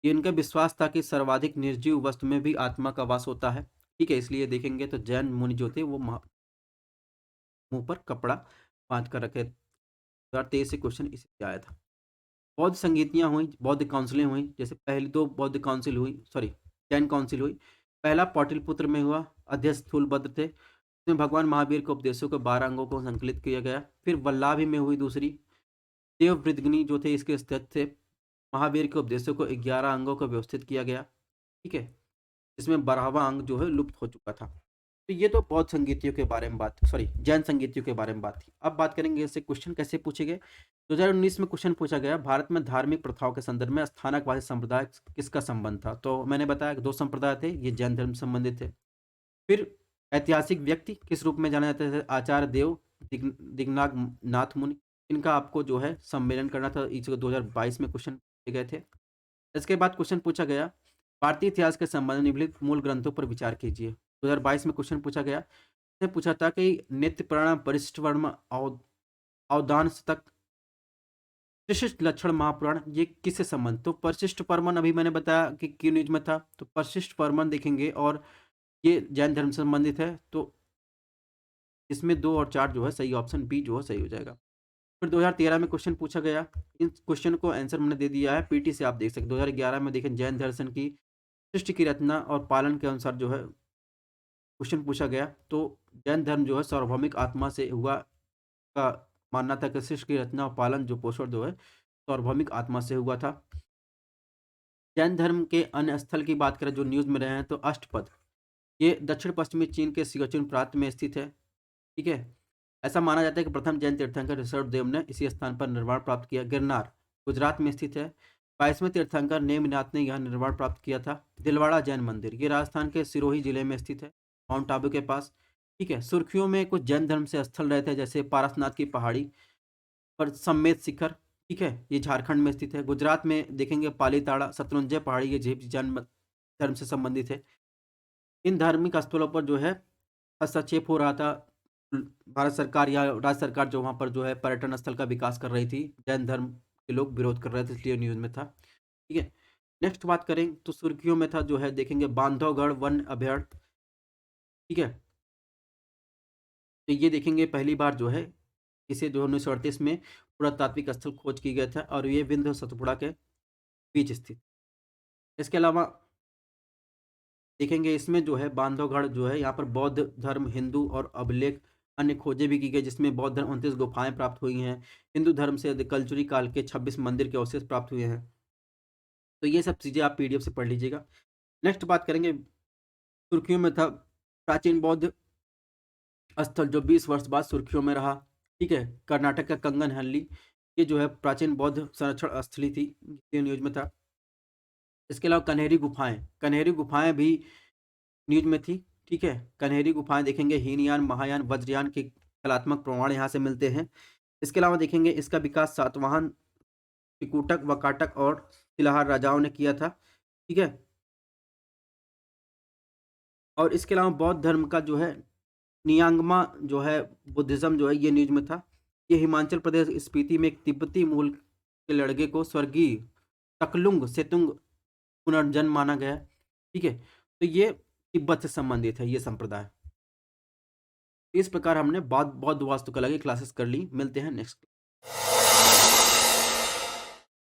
ये इनका विश्वास था कि सर्वाधिक निर्जीव वस्तु में भी आत्मा का वास होता है, ठीक है। इसलिए देखेंगे तो जैन मुनि जो थे वो मुंह पर कपड़ा बांध कर रखे। 2023 से क्वेश्चन इसी से आया था। बौद्ध संगीतियाँ हुई, बौद्ध काउंसिलें हुई। जैसे पहली 2 बौद्ध काउंसिल हुई, सॉरी जैन काउंसिल हुई। पहला पाटलिपुत्र में हुआ, अध्यक्ष स्थूलभद्र थे। इसमें भगवान महावीर के उपदेशों के 12 अंगों को संकलित किया गया। फिर वल्लाभी में हुई दूसरी, देववृद्धिनी जो थे इसके अध्यक्ष थे। महावीर के उपदेशों को 11 अंगों को व्यवस्थित किया गया, ठीक है। इसमें 12वां अंग जो है लुप्त हो चुका था। तो ये तो बौद्ध संगीतियों के बारे में बात, सॉरी जैन संगीतियों के बारे में बात थी। अब बात करेंगे इससे क्वेश्चन कैसे पूछे गए। 2019 में क्वेश्चन पूछा गया, भारत में धार्मिक प्रथाओं के संदर्भ में स्थानकवादी संप्रदाय किसका संबंध था। तो मैंने बताया कि 2 संप्रदाय थे, ये जैन धर्म से संबंधित थे। फिर ऐतिहासिक व्यक्ति किस रूप में जाने जाते थे, आचार्य देव, दिगनाग नाथ मुनि। इनका आपको जो है सम्मेलन करना था, इस 2022 में क्वेश्चन पूछे गए थे। इसके बाद क्वेश्चन पूछा गया, भारतीय इतिहास के संबंध में निम्नलिखित मूल ग्रंथों पर विचार कीजिए। 2022 में क्वेश्चन पूछा गया, इसने पूछा था कि नित्य प्राण, परिशिष्ट वर्म, अवदान शतक, विशिष्ट लक्षण महापुराण, ये किससे संबंध। तो परिशिष्ट परमन अभी मैंने बताया कि क्यों न्यूज में था, तो परिशिष्ट परमन देखेंगे और ये जैन धर्म से संबंधित है। तो इसमें 2 और 4 जो है सही, ऑप्शन बी जो है सही हो जाएगा। फिर 2013 में क्वेश्चन पूछा गया, इन क्वेश्चन को आंसर मैंने दे दिया है, पीटी से आप देख सकते। 2011 में देखें, जैन दर्शन की सृष्टि की रचना और पालन के अनुसार जो है क्वेश्चन पूछा गया। तो जैन धर्म जो है सार्वभौमिक आत्मा से हुआ का मानना था कि सृष्टि की रचना और पालन जो पोषण जो है सार्वभौमिक आत्मा से हुआ था। जैन धर्म के अन्य स्थल की बात करें जो न्यूज में रहे हैं, तो अष्टपद, ये दक्षिण पश्चिमी चीन के सियाचिन प्रांत में स्थित है, ठीक है। ऐसा माना जाता है कि प्रथम जैन तीर्थंकर ऋषभदेव ने इसी स्थान पर निर्वाण प्राप्त किया। गिरनार गुजरात में स्थित है। 22वें तीर्थंकर नेमिनाथ ने यहाँ निर्वाण प्राप्त किया था। दिलवाड़ा जैन मंदिर, ये राजस्थान के सिरोही जिले में स्थित है, माउंट आबू के पास, ठीक है। सुर्खियों में कुछ जैन धर्म से स्थल रहते हैं, जैसे पारसनाथ की पहाड़ी पर सम्मेद शिखर, ठीक है, ये झारखंड में स्थित है। गुजरात में देखेंगे पालीताड़ा, शत्रुंजय पहाड़ी, ये जैन धर्म से संबंधित है। इन धार्मिक स्थलों पर जो है हस्तक्षेप हो रहा था। भारत सरकार या राज्य सरकार जो वहाँ पर जो है पर्यटन स्थल का विकास कर रही थी, जैन धर्म के लोग विरोध कर रहे थे, इसलिए न्यूज़ में था, ठीक है। नेक्स्ट बात करें तो सुर्खियों में था जो है देखेंगे बांधवगढ़ वन अभयारण्य, ठीक है। तो ये देखेंगे पहली बार जो है इसे जो 1938 में पुरातात्विक स्थल खोज की गया था और ये विंध्य सतपुड़ा के बीच स्थित। इसके अलावा देखेंगे इसमें जो है बांधवगढ़ जो है यहाँ पर बौद्ध धर्म, हिंदू और अभिलेख अन्य खोजें भी की गई, जिसमें बौद्ध धर्म 29 गुफाएं प्राप्त हुई हैं। हिंदू धर्म से कलचुरी काल के 26 मंदिर के अवशेष प्राप्त हुए हैं। तो ये सब चीज़ें आप पीडीएफ से पढ़ लीजिएगा। नेक्स्ट बात करेंगे, सुर्खियों में था प्राचीन बौद्ध स्थल जो 20 वर्ष बाद सुर्खियों में रहा, ठीक है। कर्नाटक का कंगनहल्ली, ये जो है प्राचीन बौद्ध संरक्षण स्थली थी, ये न्यूज में था। इसके अलावा कन्हेरी गुफाएं भी न्यूज में थी, ठीक है। कन्हेरी गुफाएं देखेंगे हीनयान, महायान, वज्रयान के कलात्मक प्रमाण यहाँ से मिलते हैं। इसके अलावा देखेंगे इसका विकास सातवाहन, त्रिकूटक, वकाटक और शिलाहार राजाओं ने किया था, ठीक है। और इसके अलावा बौद्ध धर्म का जो है नियांगमा जो है बुद्धिज्म जो है ये न्यूज में था। ये हिमाचल प्रदेश स्पीति में एक तिब्बती मूल के लड़के को स्वर्गीय तकलुंग सेतुंग पुनर्जन्म माना गया है, ठीक है। तो ये तिब्बत से संबंधित है ये संप्रदाय। इस प्रकार हमने बौद्ध बौद्ध वास्तुकला की क्लासेस कर ली। मिलते हैं नेक्स्ट